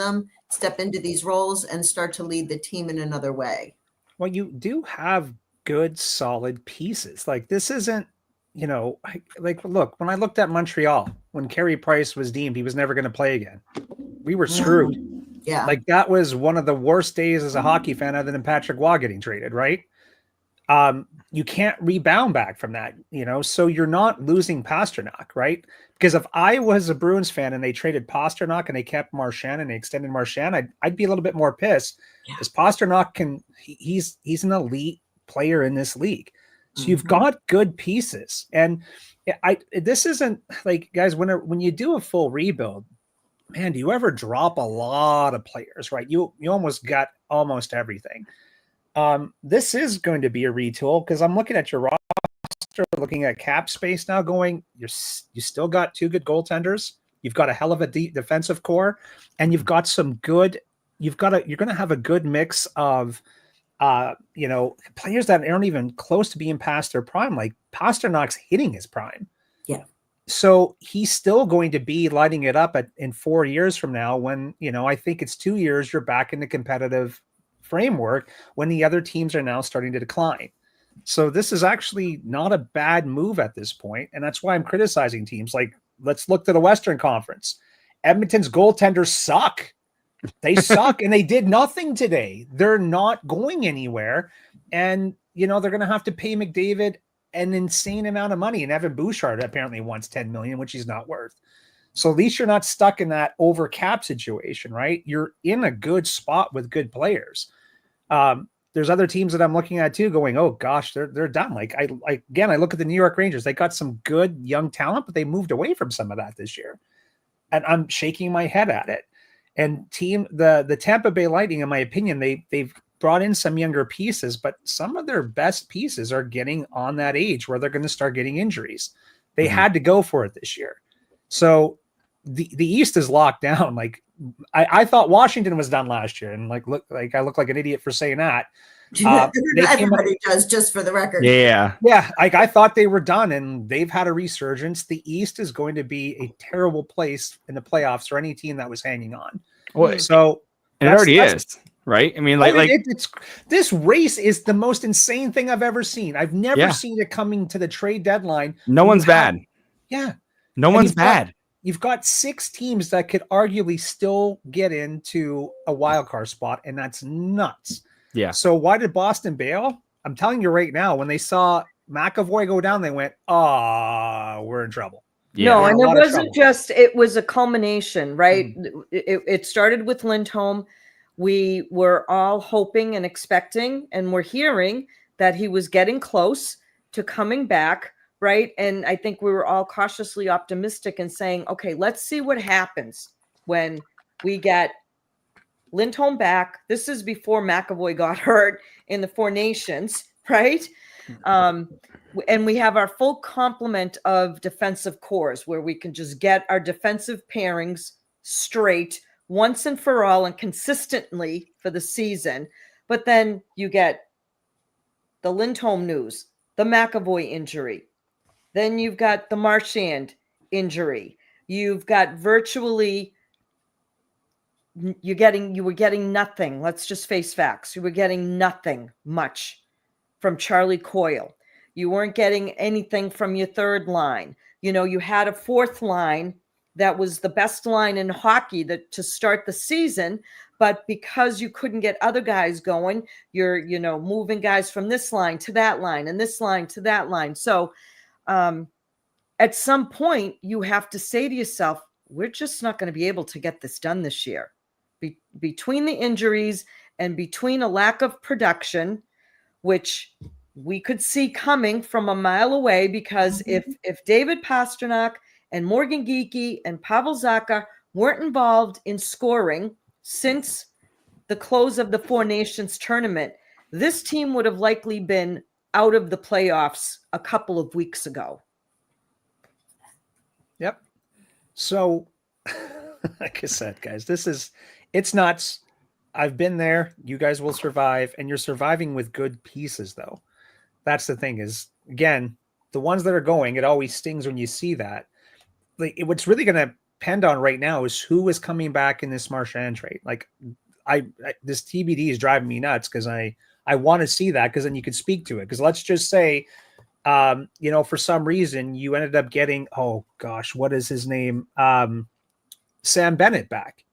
these roles, and start to lead the team in another way. Well, you do have good, solid pieces. Like, this isn't, look, when I looked at Montreal, when Carey Price was deemed he was never going to play again, we were screwed. Yeah. Like, that was one of the worst days as a hockey fan, other than Patrick Waugh getting traded, right? you can't rebound back from that, so you're not losing Pasternak, right? Because if I was a Bruins fan and they traded Pasternak and they kept Marchand and they extended Marchand, I'd be a little bit more pissed because Pasternak he's an elite player in this league. So you've got good pieces. And this isn't like, guys, when you do a full rebuild, man, do you ever drop a lot of players, right? You almost got almost everything. This is going to be a retool because I'm looking at your roster, looking at cap space now going, you still got 2 good goaltenders. You've got a hell of a defensive core, and you've got some good, you're going to have a good mix of, players that aren't even close to being past their prime. Like Pasternak's hitting his prime. Yeah. So he's still going to be lighting it up in 4 years from now when, I think it's 2 years, you're back in the competitive framework when the other teams are now starting to decline. So this is actually not a bad move at this point. And that's why I'm criticizing teams. Like, let's look to the Western Conference. Edmonton's goaltenders suck. They suck, and they did nothing today. They're not going anywhere. And, they're going to have to pay McDavid an insane amount of money. And Evan Bouchard apparently wants $10 million, which he's not worth. So at least you're not stuck in that over cap situation, right? You're in a good spot with good players. There's other teams that I'm looking at too going, oh gosh, they're done. Like I look at the New York Rangers. They got some good young talent, but they moved away from some of that this year. And I'm shaking my head at it. And the Tampa Bay Lightning, in my opinion, they've brought in some younger pieces, but some of their best pieces are getting on that age where they're going to start getting injuries. They had to go for it this year. So the East is locked down. Like I thought Washington was done last year, and I look like an idiot for saying that. Everybody does, just for the record. Yeah. I thought they were done, and they've had a resurgence. The East is going to be a terrible place in the playoffs for any team that was hanging on. Well, so it already is, right? I mean, it's this race is the most insane thing I've ever seen. I've never seen it coming to the trade deadline. No one's bad. Yeah, no one's bad. You've got 6 teams that could arguably still get into a wild card spot, and that's nuts. Yeah. So why did Boston bail? I'm telling you right now, when they saw McAvoy go down, they went, we're in trouble. Yeah. No, and it wasn't just, it was a culmination, right? It started with Lindholm. We were all hoping and expecting, and we're hearing that he was getting close to coming back. Right. And I think we were all cautiously optimistic and saying, okay, let's see what happens when we get Lindholm back. This is before McAvoy got hurt in the 4 Nations, right? And we have our full complement of defensive cores where we can just get our defensive pairings straight once and for all and consistently for the season. But then you get the Lindholm news, the McAvoy injury. Then you've got the Marchand injury. You've got virtually, you were getting nothing. Let's just face facts. You were getting nothing much from Charlie Coyle. You weren't getting anything from your third line. You had a fourth line that was the best line in hockey to start the season. But because you couldn't get other guys going, you're, moving guys from this line to that line and this line to that line. So, at some point you have to say to yourself, we're just not going to be able to get this done this year. Between the injuries and between a lack of production, which we could see coming from a mile away, because if David Pasternak and Morgan Geekie and Pavel Zacha weren't involved in scoring since the close of the 4 Nations tournament, this team would have likely been out of the playoffs a couple of weeks ago. Yep. So, like I said, guys, it's nuts. I've been there. You guys will survive, and you're surviving with good pieces, though. That's the thing is, again, the ones that are going, it always stings when you see that. Like, what's really going to depend on right now is who is coming back in this Marchand trade. Like, this TBD is driving me nuts because I want to see that, because then you could speak to it. Because let's just say, for some reason you ended up getting, oh gosh, what is his name? Sam Bennett back.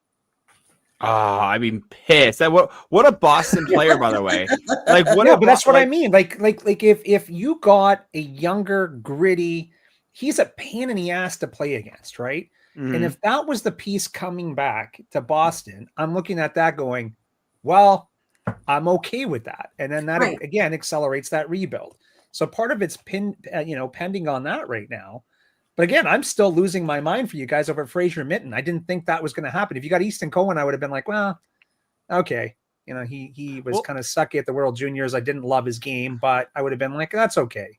I mean, pissed. What a Boston player, by the way. Like, what? Yeah, but that's what I mean. Like if you got a younger, gritty, he's a pain in the ass to play against, right? Mm-hmm. And if that was the piece coming back to Boston, I'm looking at that going, well, I'm okay with that. And then that again accelerates that rebuild. So part of it's pending on that right now. But again, I'm still losing my mind for you guys over Fraser Mitten. I didn't think that was going to happen. If you got Easton Cohen, I would have been like, well, okay. You know, he was kind of sucky at the World Juniors. I didn't love his game, but I would have been like, that's okay.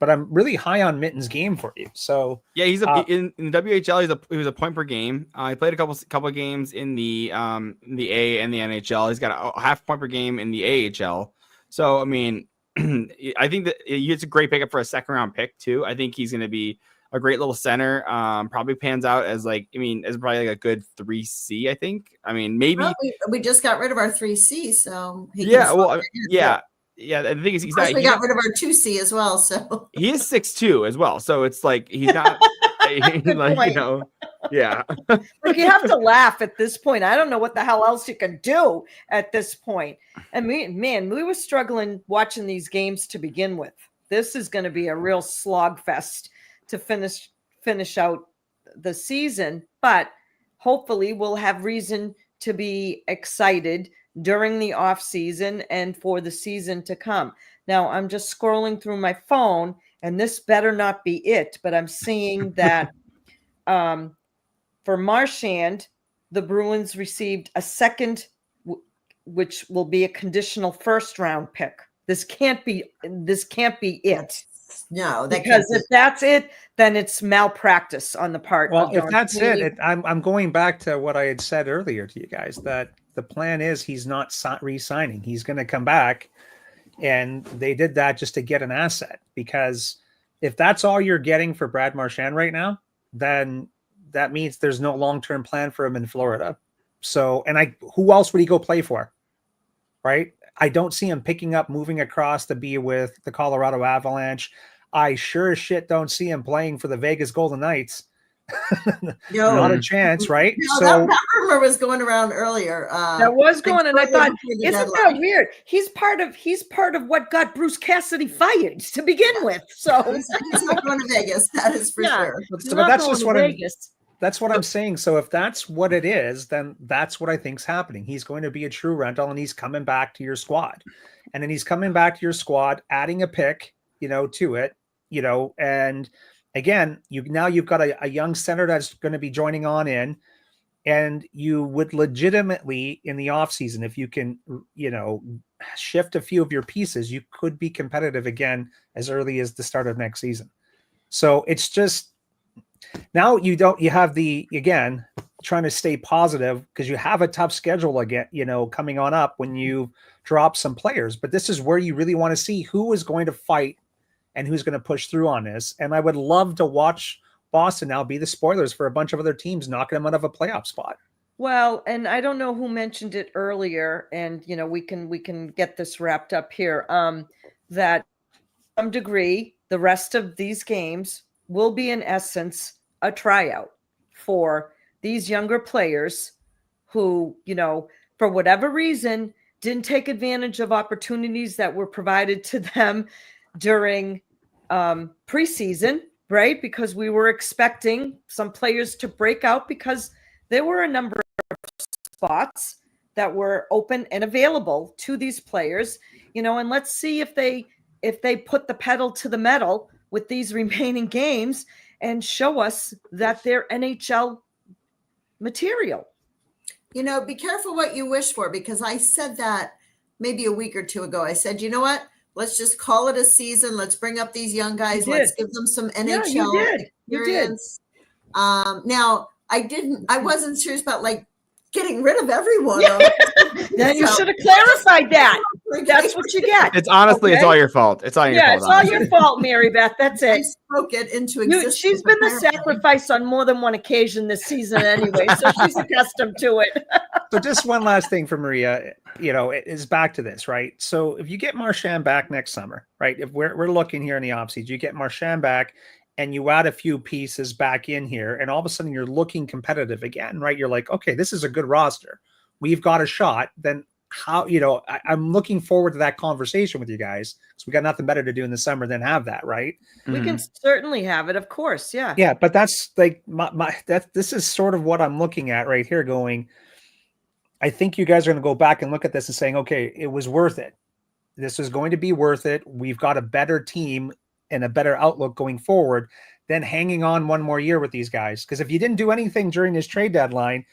But I'm really high on Mitten's game for you. So yeah, he's in WHL. He was a point per game. He played a couple of games in the A and the NHL. He's got a half point per game in the AHL. So I mean, I think that it's a great pickup for a second round pick too. I think he's going to be a great little center. Probably pans out as as probably like a good 3C. I think. I mean, maybe we just got rid of our 3C, so yeah. Well, yeah. The thing is, he's not. We got rid of our 2C as well, so he is 6'2" as well. So it's like he's not yeah. Like you have to laugh at this point. I don't know what the hell else you can do at this point. And we were struggling watching these games to begin with. This is going to be a real slog fest to finish out the season, but hopefully we'll have reason to be excited during the off season and for the season to come. Now I'm just scrolling through my phone, and this better not be it, but I'm seeing that for Marchand, the Bruins received a second, which will be a conditional first round pick. This can't be it. No, because if that's it, then it's malpractice on the part. Well, if that's it, I'm going back to what I had said earlier to you guys, that the plan is he's not re-signing. He's going to come back, and they did that just to get an asset. Because if that's all you're getting for Brad Marchand right now, then that means there's no long-term plan for him in Florida. So, and who else would he go play for? Right? I don't see him moving across to be with the Colorado Avalanche. I sure as shit don't see him playing for the Vegas Golden Knights. No, not a chance, right? No, so that rumor was going around earlier. That was going, and I thought, isn't that weird? He's part of what got Bruce Cassidy fired to begin with. So he's not going to Vegas. That is for sure. But that's just that's what I'm saying. So if that's what it is, then that's what I think's happening. He's going to be a true rental, and he's coming back to your squad, and then he's coming back to your squad, adding a pick, to it, and again, you've got a young center that's going to be joining on in, and you would legitimately in the offseason, if you can, shift a few of your pieces, you could be competitive again as early as the start of next season. So it's just now you have again, trying to stay positive because you have a tough schedule again, coming on up when you drop some players, but this is where you really want to see who is going to fight and who's going to push through on this. And I would love to watch Boston now be the spoilers for a bunch of other teams knocking them out of a playoff spot. Well, and I don't know who mentioned it earlier, and we can get this wrapped up here. That to some degree, the rest of these games will be in essence a tryout for these younger players who, for whatever reason, didn't take advantage of opportunities that were provided to them during preseason, right? Because we were expecting some players to break out because there were a number of spots that were open and available to these players, and let's see if they put the pedal to the metal with these remaining games and show us that they're NHL material. Be careful what you wish for, because I said that maybe a week or two ago. I said, you know what? Let's just call it a season. Let's bring up these young guys. Let's give them some NHL experience. Now, I wasn't serious about getting rid of everyone. Then you should have clarified that. That's what you get. It's honestly, it's all your fault. It's all your fault. It's all your fault, Mary Beth. That's it. I spoke it into existence. She's been the sacrifice on more than one occasion this season anyway, so she's accustomed to it. So just one last thing for Maria, it is back to this, right? So if you get Marchand back next summer, right? If we're looking here in the offseason, you get Marchand back and you add a few pieces back in here, and all of a sudden you're looking competitive again, right? You're like, okay, this is a good roster. we've got a shot, then how, I'm looking forward to that conversation with you guys, because we got nothing better to do in the summer than have that, right? We can certainly have it, of course. Yeah. Yeah, but that's like this is sort of what I'm looking at right here going, I think you guys are going to go back and look at this and saying, okay, it was worth it. This is going to be worth it. We've got a better team and a better outlook going forward than hanging on one more year with these guys. Because if you didn't do anything during this trade deadline,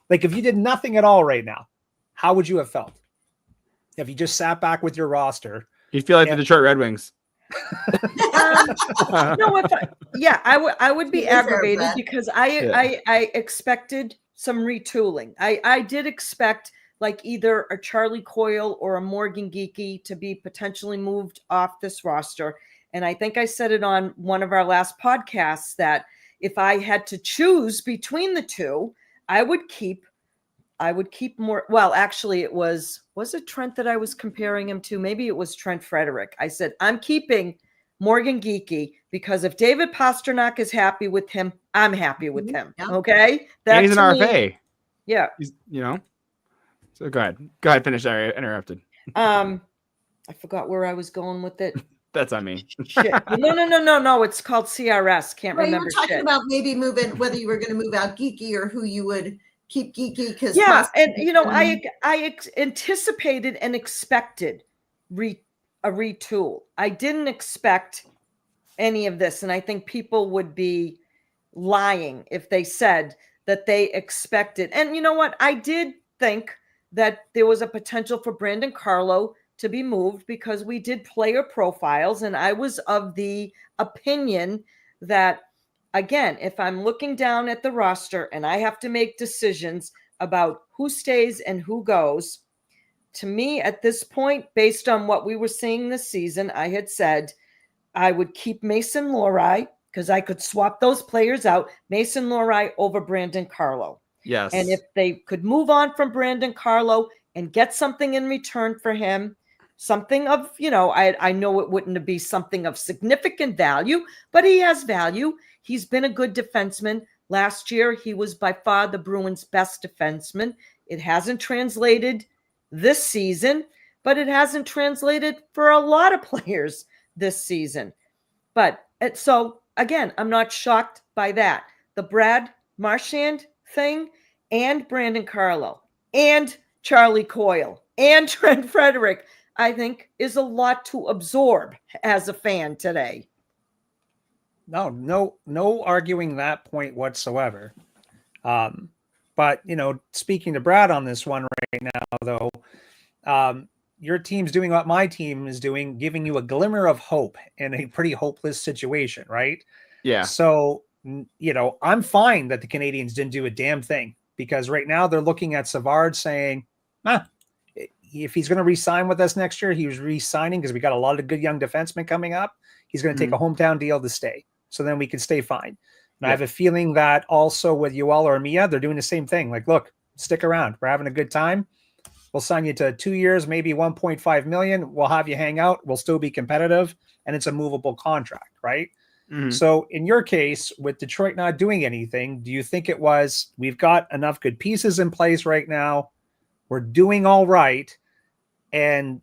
like if you did nothing at all right now, how would you have felt? If you just sat back with your roster, you'd feel like the Detroit Red Wings. I would be aggravated because I expected some retooling. I did expect like either a Charlie Coyle or a Morgan Geekie to be potentially moved off this roster. And I think I said it on one of our last podcasts that if I had to choose between the two, I would keep more. Well, actually, was it Trent that I was comparing him to? Maybe it was Trent Frederick. I said, I'm keeping Morgan Geekie because if David Pastrnak is happy with him, I'm happy with him. Yeah. Okay. And he's an RFA. Yeah. So go ahead. Finish. I interrupted. I forgot where I was going with it. That's on me. Shit. No. It's called CRS. Can't remember. You were talking about maybe moving, whether you were going to move out Geekie or who you would keep Geekie. Because I anticipated and expected a retool. I didn't expect any of this, and I think people would be lying if they said that they expected. And you know what? I did think that there was a potential for Brandon Carlo to be moved because we did player profiles, and I was of the opinion that, again, if I'm looking down at the roster and I have to make decisions about who stays and who goes, to me at this point, based on what we were seeing this season, I had said I would keep Mason Lohrei because I could swap those players out, Mason Lohrei over Brandon Carlo. Yes. And if they could move on from Brandon Carlo and get something in return for him, something of, I know it wouldn't be something of significant value, but he has value. He's been a good defenseman. Last year, he was by far the Bruins' best defenseman. It hasn't translated this season, but it hasn't translated for a lot of players this season. But so, again, I'm not shocked by that. The Brad Marchand thing and Brandon Carlo and Charlie Coyle and Trent Frederick, I think, is a lot to absorb as a fan today. No arguing that point whatsoever. But, speaking to Brad on this one right now, though, your team's doing what my team is doing, giving you a glimmer of hope in a pretty hopeless situation, right? Yeah. So, I'm fine that the Canadians didn't do a damn thing because right now they're looking at Savard saying, if he's going to re-sign with us next year, he was re-signing because we got a lot of good young defensemen coming up. He's going to take a hometown deal to stay. So then we can stay fine. And I have a feeling that also with Yoel or Mia, they're doing the same thing. Like, look, stick around. We're having a good time. We'll sign you to 2 years, maybe 1.5 million. We'll have you hang out. We'll still be competitive. And it's a movable contract, right? Mm-hmm. So in your case, with Detroit not doing anything, do you think it was, we've got enough good pieces in place right now, we're doing all right, and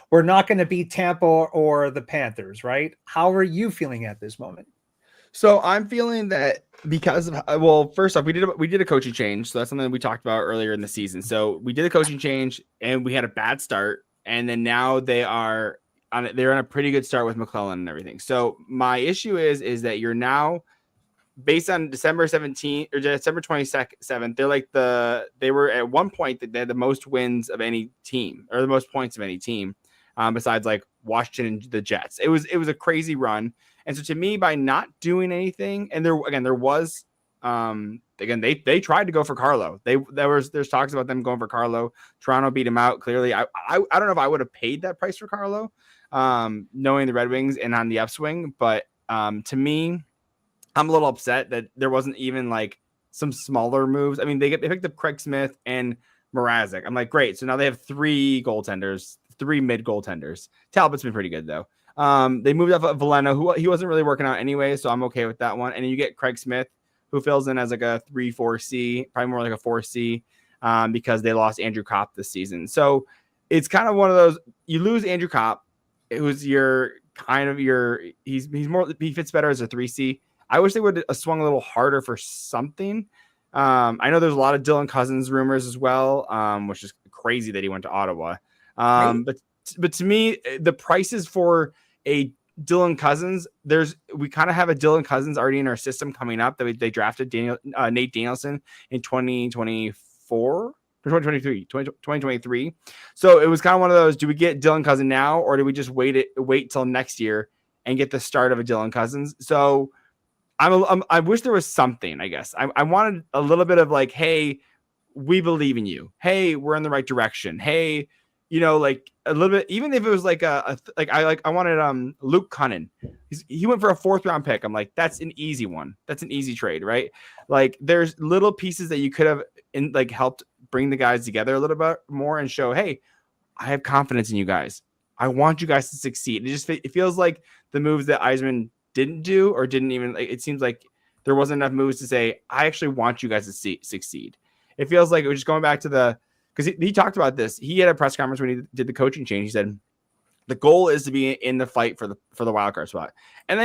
we're not going to beat Tampa or the Panthers, right? How are you feeling at this moment? So I'm feeling that because of, first off, we did a coaching change. So that's something we talked about earlier in the season. So we did a coaching change and we had a bad start. And then now they're on a pretty good start with McClellan and everything. So my issue is that you're now, based on December 17th or December 27th, they were at one point that they had the most wins of any team or the most points of any team, besides like Washington and the Jets. It was a crazy run. And so to me, by not doing anything, and there was they tried to go for Carlo. There's talks about them going for Carlo. Toronto beat him out. Clearly, I don't know if I would have paid that price for Carlo, knowing the Red Wings and on the upswing. But to me, I'm a little upset that there wasn't even like some smaller moves. I mean, they picked up Craig Smith and Mrazek. I'm like, great. So now they have three mid goaltenders. Talbot's been pretty good though. They moved up Veleno, who he wasn't really working out anyway, so I'm okay with that one. And then you get Craig Smith, who fills in as like a 3-4C, probably more like a 4C. because they lost Andrew Kopp this season. So it's kind of one of those, you lose Andrew Kopp, who's he fits better as a 3C. I wish they would have swung a little harder for something. I know there's a lot of Dylan Cousins rumors as well, which is crazy that he went to Ottawa. Right. But to me, the prices for a Dylan Cousins, we kind of have a Dylan Cousins already in our system coming up that they drafted Nate Danielson in 2024. 2023. So it was kind of one of those, do we get Dylan Cousins now, or do we just wait till next year and get the start of a Dylan Cousins? So I wish there was something, I guess. I wanted a little bit of like, hey, we believe in you. Hey, we're in the right direction. Hey, like a little bit, even if it was like I wanted Luke Cunnin. He went for a 4th round pick. I'm like, that's an easy one. That's an easy trade, right? Like there's little pieces that you could have helped bring the guys together a little bit more and show, hey, I have confidence in you guys. I want you guys to succeed. It feels like the moves that Yzerman didn't do, or didn't even, it seems like there wasn't enough moves to say, I actually want you guys to succeed. It feels like it was just going back to because he talked about this. He had a press conference when he did the coaching change. He said, the goal is to be in the fight for the wild card spot. And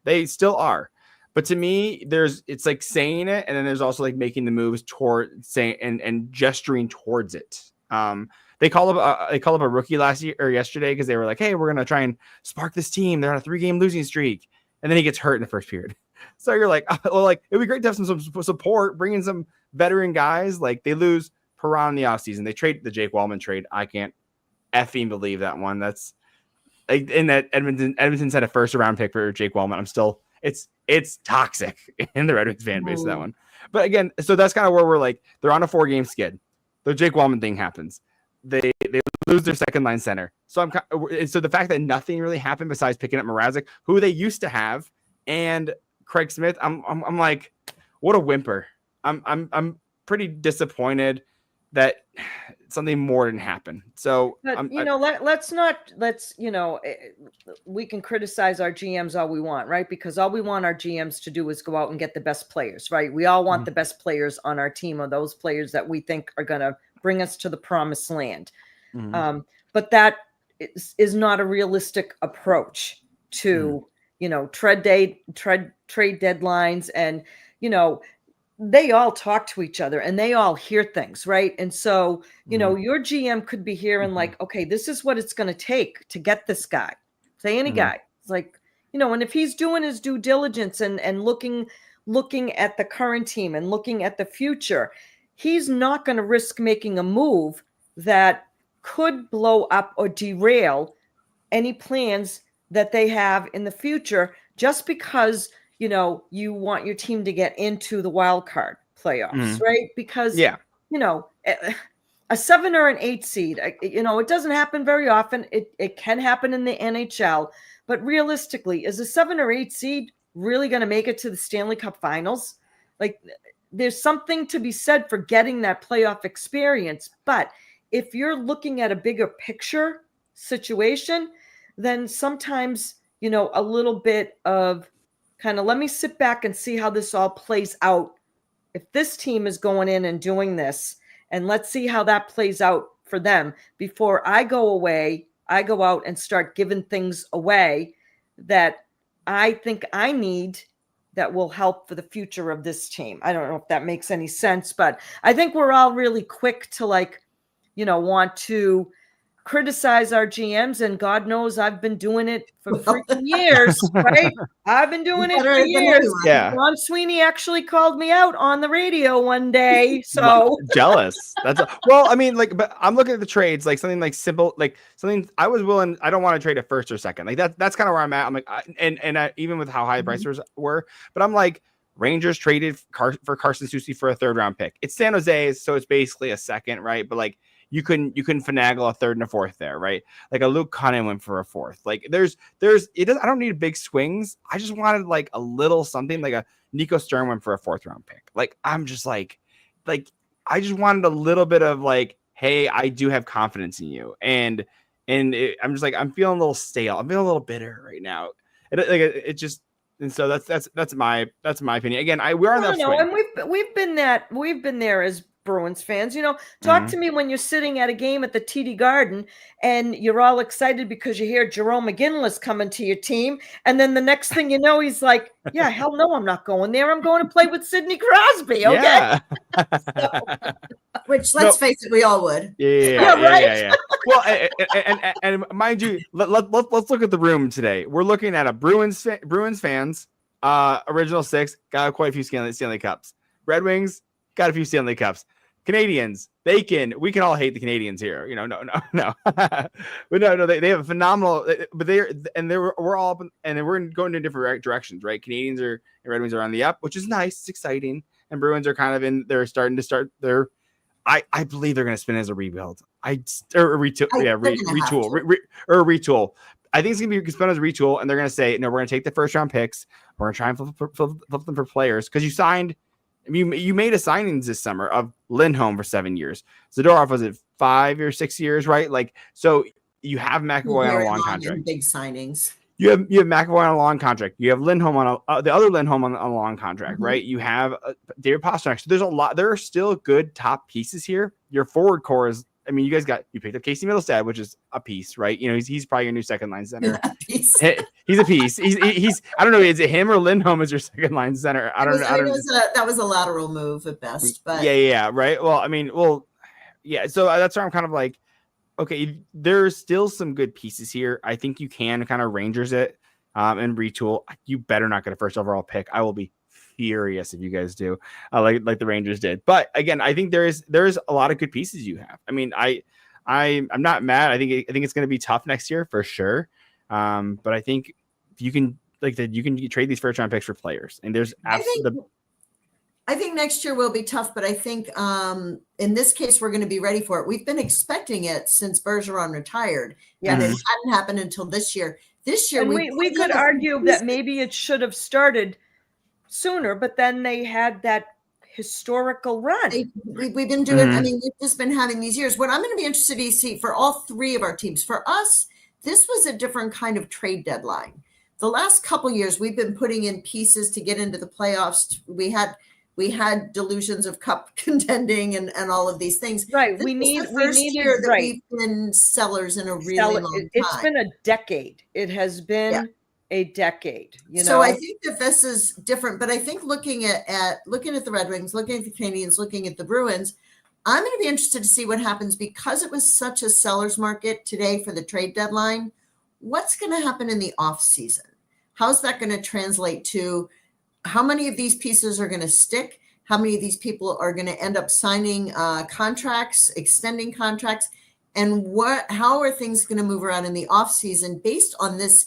they still are. But to me, it's like saying it, and then there's also like making the moves toward saying and gesturing towards it. They called up a rookie yesterday because they were like, hey, we're gonna try and spark this team. They're on a 3-game losing streak, and then he gets hurt in the first period. So you're like, well, like it'd be great to have some support, bring in some veteran guys. Like they lose Perron in the offseason. They trade the Jake Wallman trade. I can't effing believe that one. That's like in that Edmonton's had a 1st round pick for Jake Wallman. I'm still. It's toxic in the Red Wings fan base, that one. But again, so that's kind of where we're like, they're on a 4-game skid. The Jake Wallman thing happens. They lose their second line center. So so the fact that nothing really happened besides picking up Mrazek, who they used to have, and Craig Smith, I'm like, what a whimper. I'm pretty disappointed that something more didn't happen. So, but, we can criticize our GMs all we want, right? Because all we want our GMs to do is go out and get the best players, right? We all want the best players on our team, or those players that we think are going to bring us to the promised land. But that is not a realistic approach to, trade deadlines, and, they all talk to each other and they all hear things, right? And so, your GM could be hearing like, okay, this is what it's going to take to get this guy. Say any guy. It's like, and if he's doing his due diligence and looking at the current team and looking at the future, he's not going to risk making a move that could blow up or derail any plans that they have in the future, just because you want your team to get into the wild card playoffs, right? Because, a 7 or an 8 seed, it doesn't happen very often. It can happen in the NHL, but realistically, is a 7 or 8 seed really going to make it to the Stanley Cup Finals? Like, there's something to be said for getting that playoff experience. But if you're looking at a bigger picture situation, then sometimes, a little bit of kind of, let me sit back and see how this all plays out. If this team is going in and doing this, and let's see how that plays out for them before I go out and start giving things away that I think I need that will help for the future of this team. I don't know if that makes any sense, but I think we're all really quick to want to criticize our GMs, and God knows I've been doing it for freaking years, right? I've been doing it for years. Yeah. Ron Sweeney actually called me out on the radio one day. So jealous. Well, I mean, but I'm looking at the trades, like something like simple, like something I was willing. I don't want to trade a 1st or 2nd. Like that's kind of where I'm at. I'm like, even with how high the prices were, but I'm like, Rangers traded for Carson Soucy for a 3rd round pick. It's San Jose, so it's basically a 2nd, right? But like, you couldn't finagle a 3rd and a 4th there, right? Like a Luke Cunnin went for a 4th. Like I don't need big swings. I just wanted like a little something, like a Nico Stern went for a 4th round pick. Like I'm just like I just wanted a little bit of like, hey, I do have confidence in you, and I'm just like, I'm feeling a little stale. I'm feeling a little bitter right now. And so that's my opinion. Again, we're on that swing. And we've been there as Bruins fans. Talk to me when you're sitting at a game at the TD Garden and you're all excited because you hear Jerome McGinley's coming to your team. And then the next thing you know, he's like, yeah, hell no, I'm not going there. I'm going to play with Sidney Crosby. Okay. Yeah. Which, let's face it, we all would. Yeah. Well, and mind you, let's look at the room today. We're looking at a Bruins fans, original six, got quite a few Stanley Cups. Red Wings got a few Stanley Cups. Canadians, we can all hate the Canadians here. No. But no, they have a phenomenal, but we're all up, and we're going in different directions, right? Canadians and Red Wings are on the up, which is nice. It's exciting. And Bruins are kind of they're starting to start their, I believe they're going to spin as a rebuild. Retool. I think it's going to be spun as a retool, and they're going to say, no, we're going to take the first round picks. We're going to try and flip them for players, because you made a signings this summer of Lindholm for 7 years. Zadorov was it 5 or 6 years, right? Like, so you have McAvoy on a long contract. Big signings. You have McAvoy on a long contract. You have Lindholm on the other Lindholm on a long contract, right? You have David Pastrnak. So there's a lot. There are still good top pieces here. Your forward core is. I mean, you picked up Casey Middlestad, which is a piece, right? He's probably your new second line center. He's a piece. He's I don't know. Is it him or Lindholm as your second line center? I don't know. That was a lateral move at best, but yeah, right. Well, yeah. So that's where I'm kind of like, okay, there's still some good pieces here. I think you can kind of Rangers it and retool. You better not get a first overall pick. I will be furious if you guys do, like the Rangers did. But again, I think there's a lot of good pieces you have. I mean, I'm not mad. I think it's going to be tough next year for sure. But I think you can trade these first round picks for players, and there's absolutely. I think next year will be tough, but I think in this case, we're going to be ready for it. We've been expecting it since Bergeron retired, and it hadn't happened until this year. This year, we could argue that maybe it should have started sooner, but then they had that historical run. We've been doing, I mean, we've just been having these years. What I'm going to be interested to see for all three of our teams, for us, this was a different kind of trade deadline. The last couple years, we've been putting in pieces to get into the playoffs. We had delusions of cup contending and all of these things. Right. We've been sellers in a really long time. It's been a decade. It has been a decade. So I think that this is different, but I think looking at the Red Wings, looking at the Canadians, looking at the Bruins, I'm going to be interested to see what happens, because it was such a seller's market today for the trade deadline. What's going to happen in the off season? How's that going to translate to how many of these pieces are going to stick? How many of these people are going to end up signing contracts, extending contracts? And how are things going to move around in the off season based on this,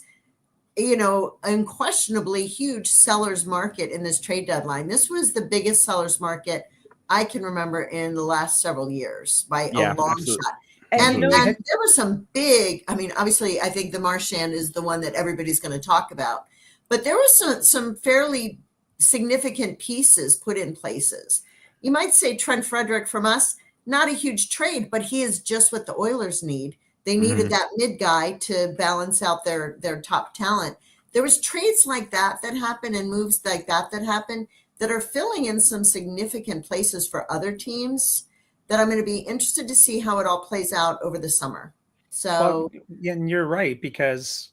unquestionably huge seller's market in this trade deadline? This was the biggest seller's market I can remember in the last several years by a long shot. And there were some big, obviously, I think the Marchand is the one that everybody's going to talk about. But there were some fairly significant pieces put in places. You might say Trent Frederick from us, not a huge trade, but he is just what the Oilers need. They needed that mid guy to balance out their top talent. There was trades like that happen, and moves like that happen, that are filling in some significant places for other teams that I'm going to be interested to see how it all plays out over the summer. So, and you're right, because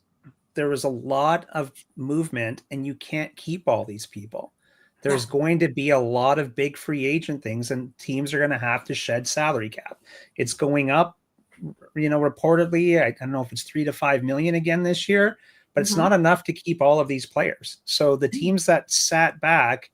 there was a lot of movement, and you can't keep all these people. There's going to be a lot of big free agent things, and teams are going to have to shed salary cap. It's going up, reportedly. I don't know if it's 3 to 5 million again this year, but it's not enough to keep all of these players. So the teams that sat back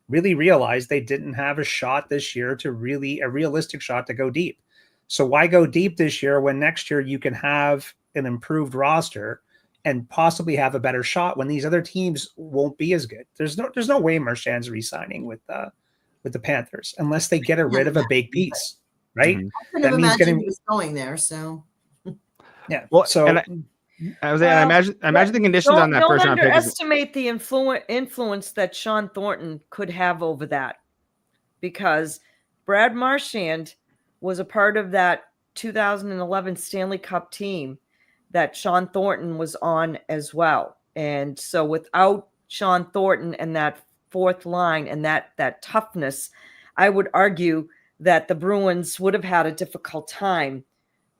really realized they didn't have a shot this year a realistic shot to go deep. So why go deep this year when next year you can have an improved roster and possibly have a better shot when these other teams won't be as good? There's no way Marchand's re-signing with the Panthers unless they get rid of a big piece, right? That means he was going there. So Well, so I imagine the conditions on that first round pick. Don't underestimate the influence that Sean Thornton could have over that, because Brad Marchand was a part of that 2011 Stanley Cup team that Sean Thornton was on as well. And so without Sean Thornton and that fourth line and that toughness, I would argue that the Bruins would have had a difficult time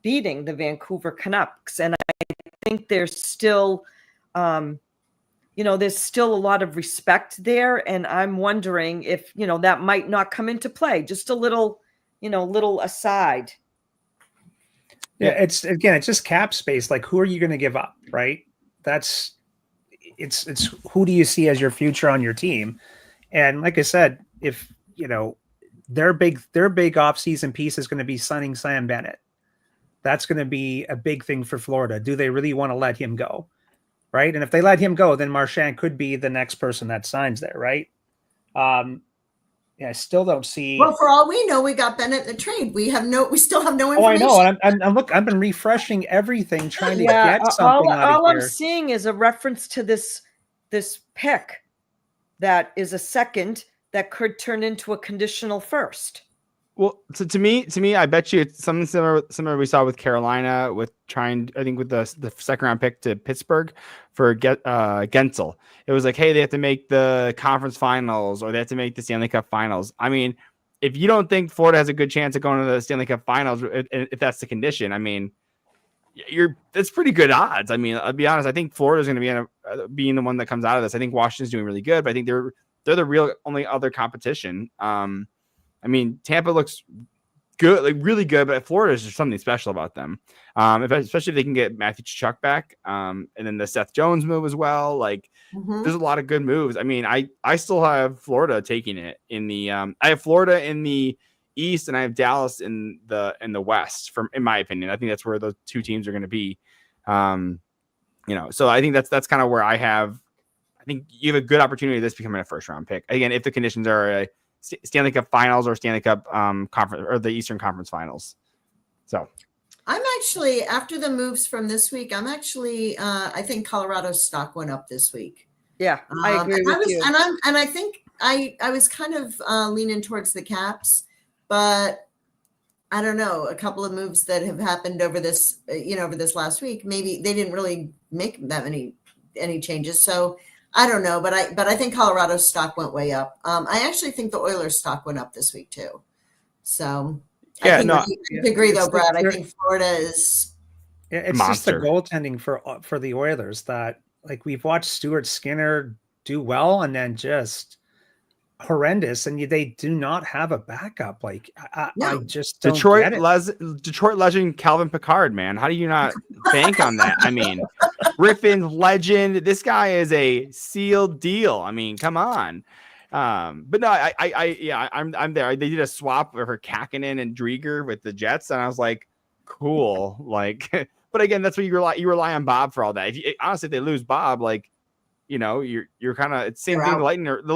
beating the Vancouver Canucks. And I think there's still, there's still a lot of respect there. And I'm wondering if, that might not come into play. Just a little aside. Yeah, it's just cap space. Like, who are you going to give up, right? It's who do you see as your future on your team? And like I said, if their big offseason piece is going to be signing Sam Bennett. That's going to be a big thing for Florida. Do they really want to let him go? Right. And if they let him go, then Marchand could be the next person that signs there. Right. I still don't see. Well, for all we know, we got Bennett in the trade. We still have no information. Oh, I know. And I've been refreshing everything, trying to get something out of all here. I'm seeing is a reference to this pick that is a second that could turn into a conditional first. Well, so to me, I bet you it's something similar we saw with Carolina with with the second round pick to Pittsburgh for Gensel. It was like, hey, they have to make the conference finals or they have to make the Stanley Cup finals. I mean, if you don't think Florida has a good chance of going to the Stanley Cup finals, if that's the condition, I mean, that's pretty good odds. I mean, I'll be honest. I think Florida is going to be being the one that comes out of this. I think Washington's doing really good, but I think they're the real only other competition. I mean, Tampa looks good, like really good, but Florida is just something special about them. Especially if they can get Matthew Tkachuk back, and then the Seth Jones move as well. Like, there's a lot of good moves. I mean, I still have Florida taking it in the. I have Florida in the East, and I have Dallas in the West. In my opinion, I think that's where those two teams are going to be. So I think that's kind of where I have. I think you have a good opportunity of this becoming a first round pick again if the conditions are a Stanley Cup Finals or Stanley Cup Conference or the Eastern Conference Finals. So I'm actually, after the moves from this week, I think Colorado's stock went up this week. Yeah, I agree with you. And I think I was kind of leaning towards the Caps, but I don't know, a couple of moves that have happened over this last week, maybe they didn't really make that any changes. So I don't know, but I think Colorado's stock went way up. I actually think the Oilers stock went up this week too. So yeah, I agree though, Brad. I think Florida is. It's just the goaltending for the Oilers that, like, we've watched Stuart Skinner do well and then just horrendous, and they do not have a backup. Like, I just don't get it. Detroit legend Calvin Pickard, man. How do you not bank on that? I mean, Griffin legend. This guy is a sealed deal. I mean, come on. But no, I'm there. They did a swap for Kakinen and Drieger with the Jets, and I was like, cool. Like, but again, that's what you rely on Bob for all that. Honestly, if they lose Bob, like, you're kind of, it's the same thing. The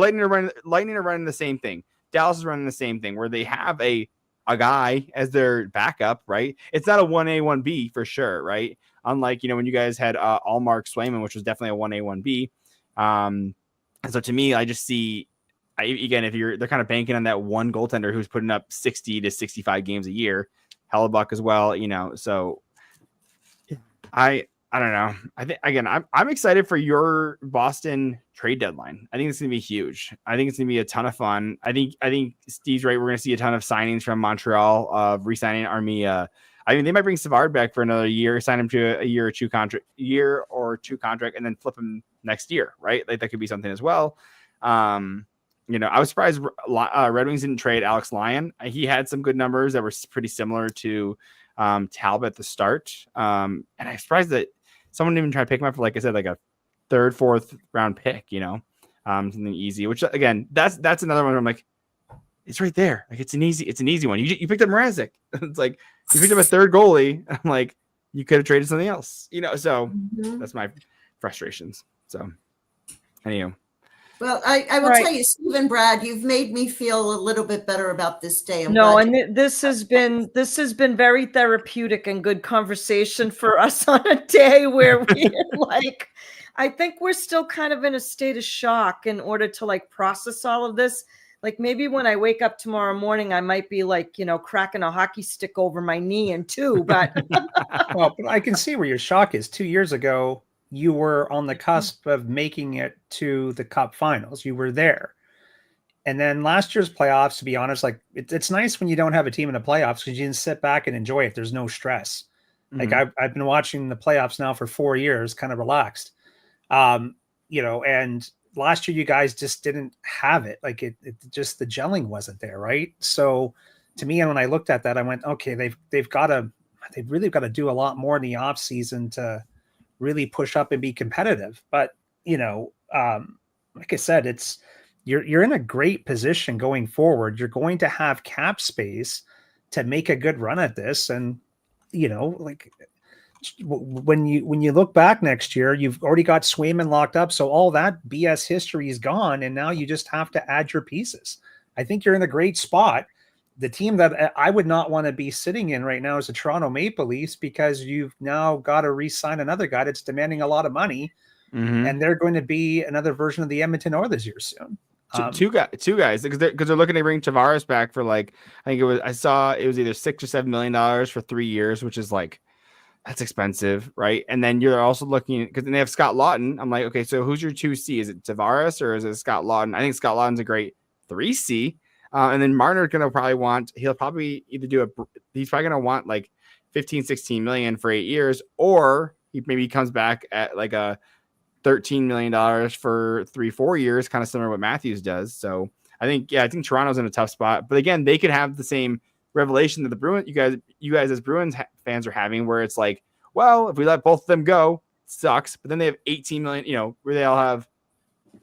Lightning are running the same thing. Dallas is running the same thing where they have a guy as their backup, right? It's not a 1A, 1B for sure, right? Unlike, when you guys had Allmark Swayman, which was definitely a 1A, 1B. And so to me, I just see, again, they're kind of banking on that one goaltender who's putting up 60 to 65 games a year, Hellebuck as well, so I don't know. I think, again, I'm excited for your Boston trade deadline. I think it's going to be huge. I think it's going to be a ton of fun. I think Steve's right. We're going to see a ton of signings from Montreal of re-signing Armia. I mean, they might bring Savard back for another year, sign him to a year or two contract, and then flip him next year, right? Like, that could be something as well. I was surprised Red Wings didn't trade Alex Lyon. He had some good numbers that were pretty similar to Talbot at the start. And I'm surprised that someone didn't even try to pick him up for, like I said, like a third, fourth round pick, something easy, which again, that's another one where I'm like, it's right there. Like, it's an easy one. You picked up Mrazek. It's like, you picked up a third goalie. I'm like, you could have traded something else, so that's my frustrations. So anyway. Well, I will tell you, Steve and Brad, you've made me feel a little bit better about this day. This has been very therapeutic and good conversation for us on a day where we like, I think we're still kind of in a state of shock in order to like process all of this. Like, maybe when I wake up tomorrow morning, I might be like, cracking a hockey stick over my knee in two, but well, I can see where your shock is. 2 years ago, you were on the cusp of making it to the Cup Finals. You were there. And then last year's playoffs, to be honest, like it's nice when you don't have a team in the playoffs because you can sit back and enjoy it. There's no stress. Like I've been watching the playoffs now for 4 years, kind of relaxed. And last year you guys just didn't have it. Like it just the gelling wasn't there, right? So to me, and when I looked at that, I went, okay, they've really got to do a lot more in the off season to really push up and be competitive. But like I said, you're in a great position going forward. You're going to have cap space to make a good run at this. And, like when you look back next year, you've already got Swayman locked up. So all that BS history is gone. And now you just have to add your pieces. I think you're in a great spot. The team that I would not want to be sitting in right now is the Toronto Maple Leafs, because you've now got to re-sign another guy that's demanding a lot of money. And they're going to be another version of the Edmonton Oilers here soon. Two guys, because they're looking to bring Tavares back for I think it was either $6 or $7 million for 3 years, which is that's expensive, right? And then you're also looking, because then they have Scott Laughton. I'm like, okay, so who's your 2C? Is it Tavares or is it Scott Laughton? I think Scott Laughton's a great 3C. And then Marner he'll probably either he's probably gonna want 15-16 million for 8 years, or he comes back at a $13 million for 3-4 years, kind of similar to what Matthews does. So I think Toronto's in a tough spot, but again, they could have the same revelation that the Bruins, you guys as Bruins fans are having, where it's well, if we let both of them go, it sucks. But then they have 18 million, where they all have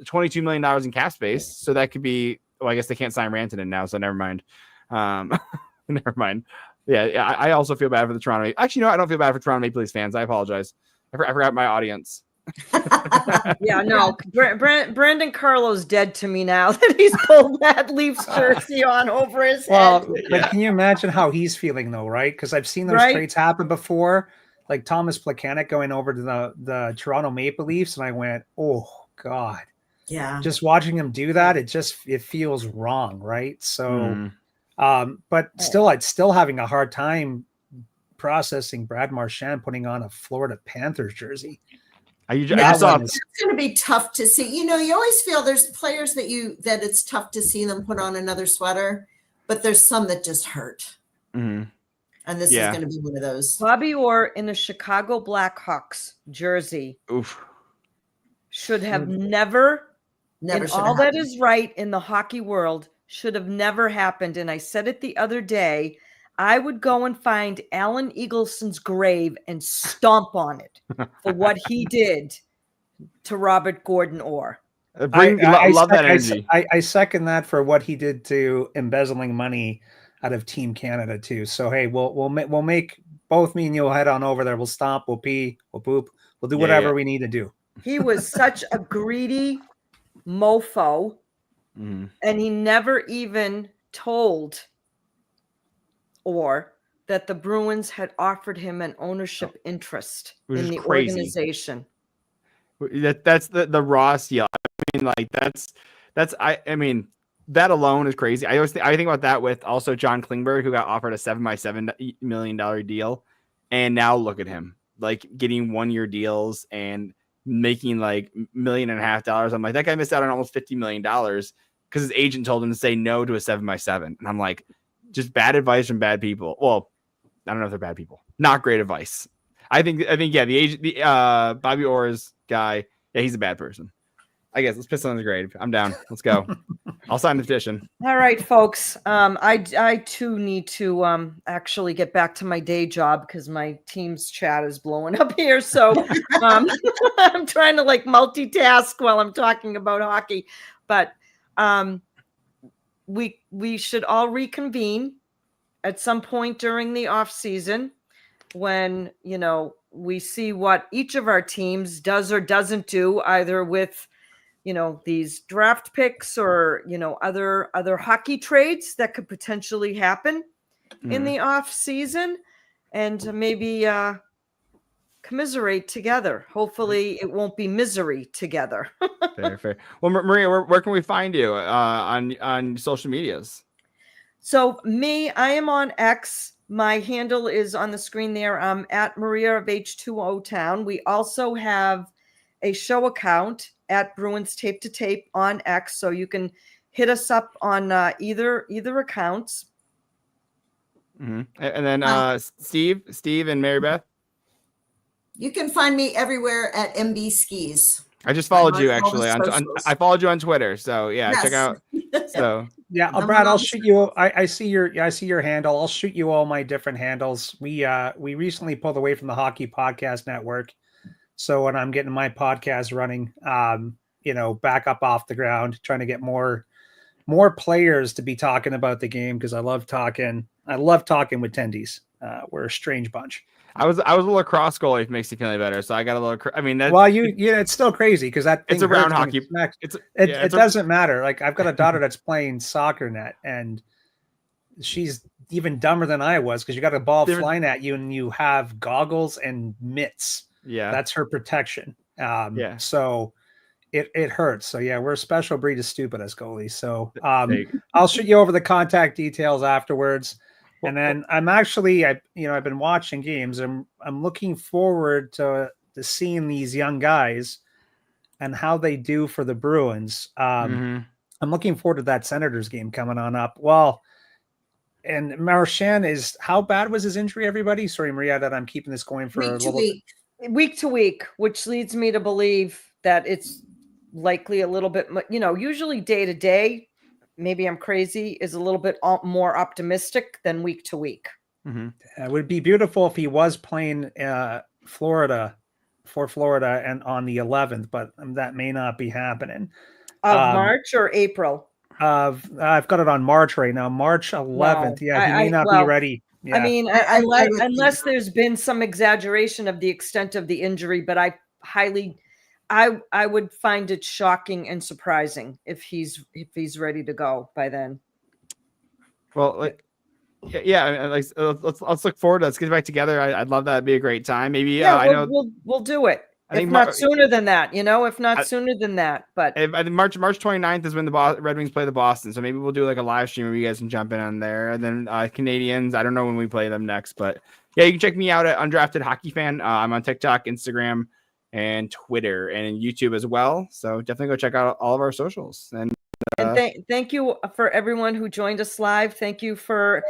$22 million in cap space. So that could be, I guess they can't sign Rantanen now, so never mind. Never mind. Yeah, I also feel bad for the Toronto. Actually, no, I don't feel bad for Toronto Maple Leafs fans. I apologize. I forgot my audience. Yeah, no. Brandon Carlo's dead to me now that he's pulled that Leafs jersey on over his head. But can you imagine how he's feeling though, right? Because I've seen those trades happen before, like Thomas Plekanec going over to the Toronto Maple Leafs, and I went, oh God. Yeah. Just watching him do that, it feels wrong, right? So but still, I'd still having a hard time processing Brad Marchand putting on a Florida Panthers jersey. It's going to be tough to see. You always feel there's players that it's tough to see them put on another sweater, but there's some that just hurt. And this is going to be one of those. Bobby Orr in a Chicago Blackhawks jersey should have never all that is right in the hockey world should have never happened. And I said it the other day, I would go and find Alan Eagleson's grave and stomp on it for what he did to Robert Gordon Orr. I love that energy. I second that for what he did to embezzling money out of Team Canada too. So hey, we'll make both me and you'll head on over there. We'll stomp, we'll pee, we'll poop, we'll do whatever we need to do. He was such a greedy mofo, and he never even told Orr that the Bruins had offered him an ownership interest in the organization. That's the Ross deal. I mean, that alone is crazy. I think about that with also John Klingberg, who got offered a $7 million deal, and now look at him getting 1-year deals and making $1.5 million. I'm like, that guy missed out on almost $50 million because his agent told him to say no to a 7x7. And I'm like, just bad advice from bad people. Well, I don't know if they're bad people. Not great advice. I think the agent, Bobby Orr's guy, he's a bad person. I guess let's piss on his grave. I'm down. Let's go. I'll sign the petition. All right, folks. I too need to actually get back to my day job because my Teams chat is blowing up here. So I'm trying to multitask while I'm talking about hockey. But we should all reconvene at some point during the off season when we see what each of our teams does or doesn't do, either with these draft picks or, other hockey trades that could potentially happen in the off season, and maybe commiserate together. Hopefully it won't be misery together. Fair. Well, Maria, where can we find you on social medias? So I am on X. My handle is on the screen there. I'm at Maria of H2O Town. We also have a show account at Bruins Tape to Tape on X, so you can hit us up on either accounts. Mm-hmm. And then Steve and Mary Beth. You can find me everywhere at MB Skis. I just followed you actually. I followed you on Twitter. So yeah, Yes. check out. So yeah, Brad, I'll shoot you. I see your handle. I'll shoot you all my different handles. We recently pulled away from the Hockey Podcast Network, so when I'm getting my podcast running, back up off the ground, trying to get more players to be talking about the game because I love talking with tendies. We're a strange bunch. I was a lacrosse goalie, if it makes you feel any better. So I got a little. I mean, that's, well, it's still crazy because that thing it's around hockey. It doesn't matter. Like I've got a daughter that's playing soccer net, and she's even dumber than I was because you got a ball flying at you, and you have goggles and mitts. Yeah, that's her protection. So it hurts. So yeah, we're a special breed of stupid as goalies. So I'll shoot you over the contact details afterwards. And then I'm actually, I've been watching games. I'm looking forward to seeing these young guys and how they do for the Bruins. I'm looking forward to that Senators game coming on up. Well, and Marchand how bad was his injury, everybody? Sorry, Maria, that I'm keeping this going for week to week, which leads me to believe that it's likely a little bit, usually day to day. Maybe I'm crazy, is a little bit more optimistic than week to week. Mm-hmm. It would be beautiful if he was playing Florida and on the 11th, but that may not be happening. March or April? I've got it on March right now. March 11th. No, he may not be ready. Yeah. I mean, unless there's been some exaggeration of the extent of the injury, but I would find it shocking and surprising if he's ready to go by then. Well, let's look forward to it. Let's get back together. I'd love that. It'd be a great time. Maybe I know we'll do it. If not sooner than that, sooner than that. But I think March 29th is when the Red Wings play the Boston. So maybe we'll do like a live stream where you guys can jump in on there. And then Canadians, I don't know when we play them next, but yeah, you can check me out at Undrafted Hockey Fan. I'm on TikTok, Instagram, and Twitter, and YouTube as well. So definitely go check out all of our socials. And thank you for everyone who joined us live. Thank you for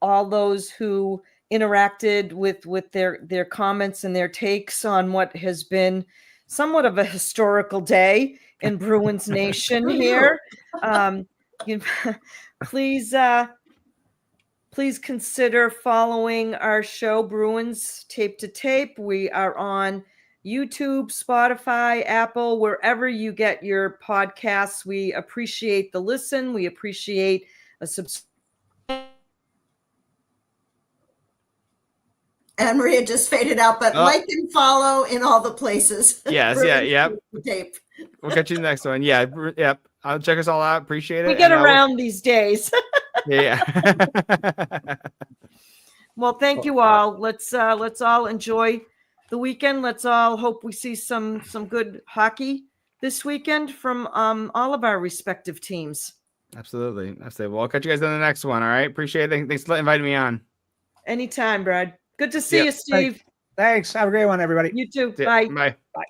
all those who interacted with their comments and their takes on what has been somewhat of a historical day in Bruins Nation here. Please consider following our show, Bruins Tape to Tape. We are on YouTube, Spotify, Apple, wherever you get your podcasts. We appreciate the listen. We appreciate a subscribe. And Maria just faded out, but like and follow in all the places. Yes, Tape. We'll catch you in the next one. Yep. I'll check us all out. Appreciate it. We get around these days. Yeah. Well, thank you all. Let's all enjoy the weekend. Let's all hope we see some good hockey this weekend from all of our respective teams. Absolutely. Well, I'll catch you guys on the next one. All right. Appreciate it. Thanks for inviting me on. Anytime, Brad. Good to see you, Steve. Thanks. Have a great one, everybody. You too. Bye. Bye. Bye.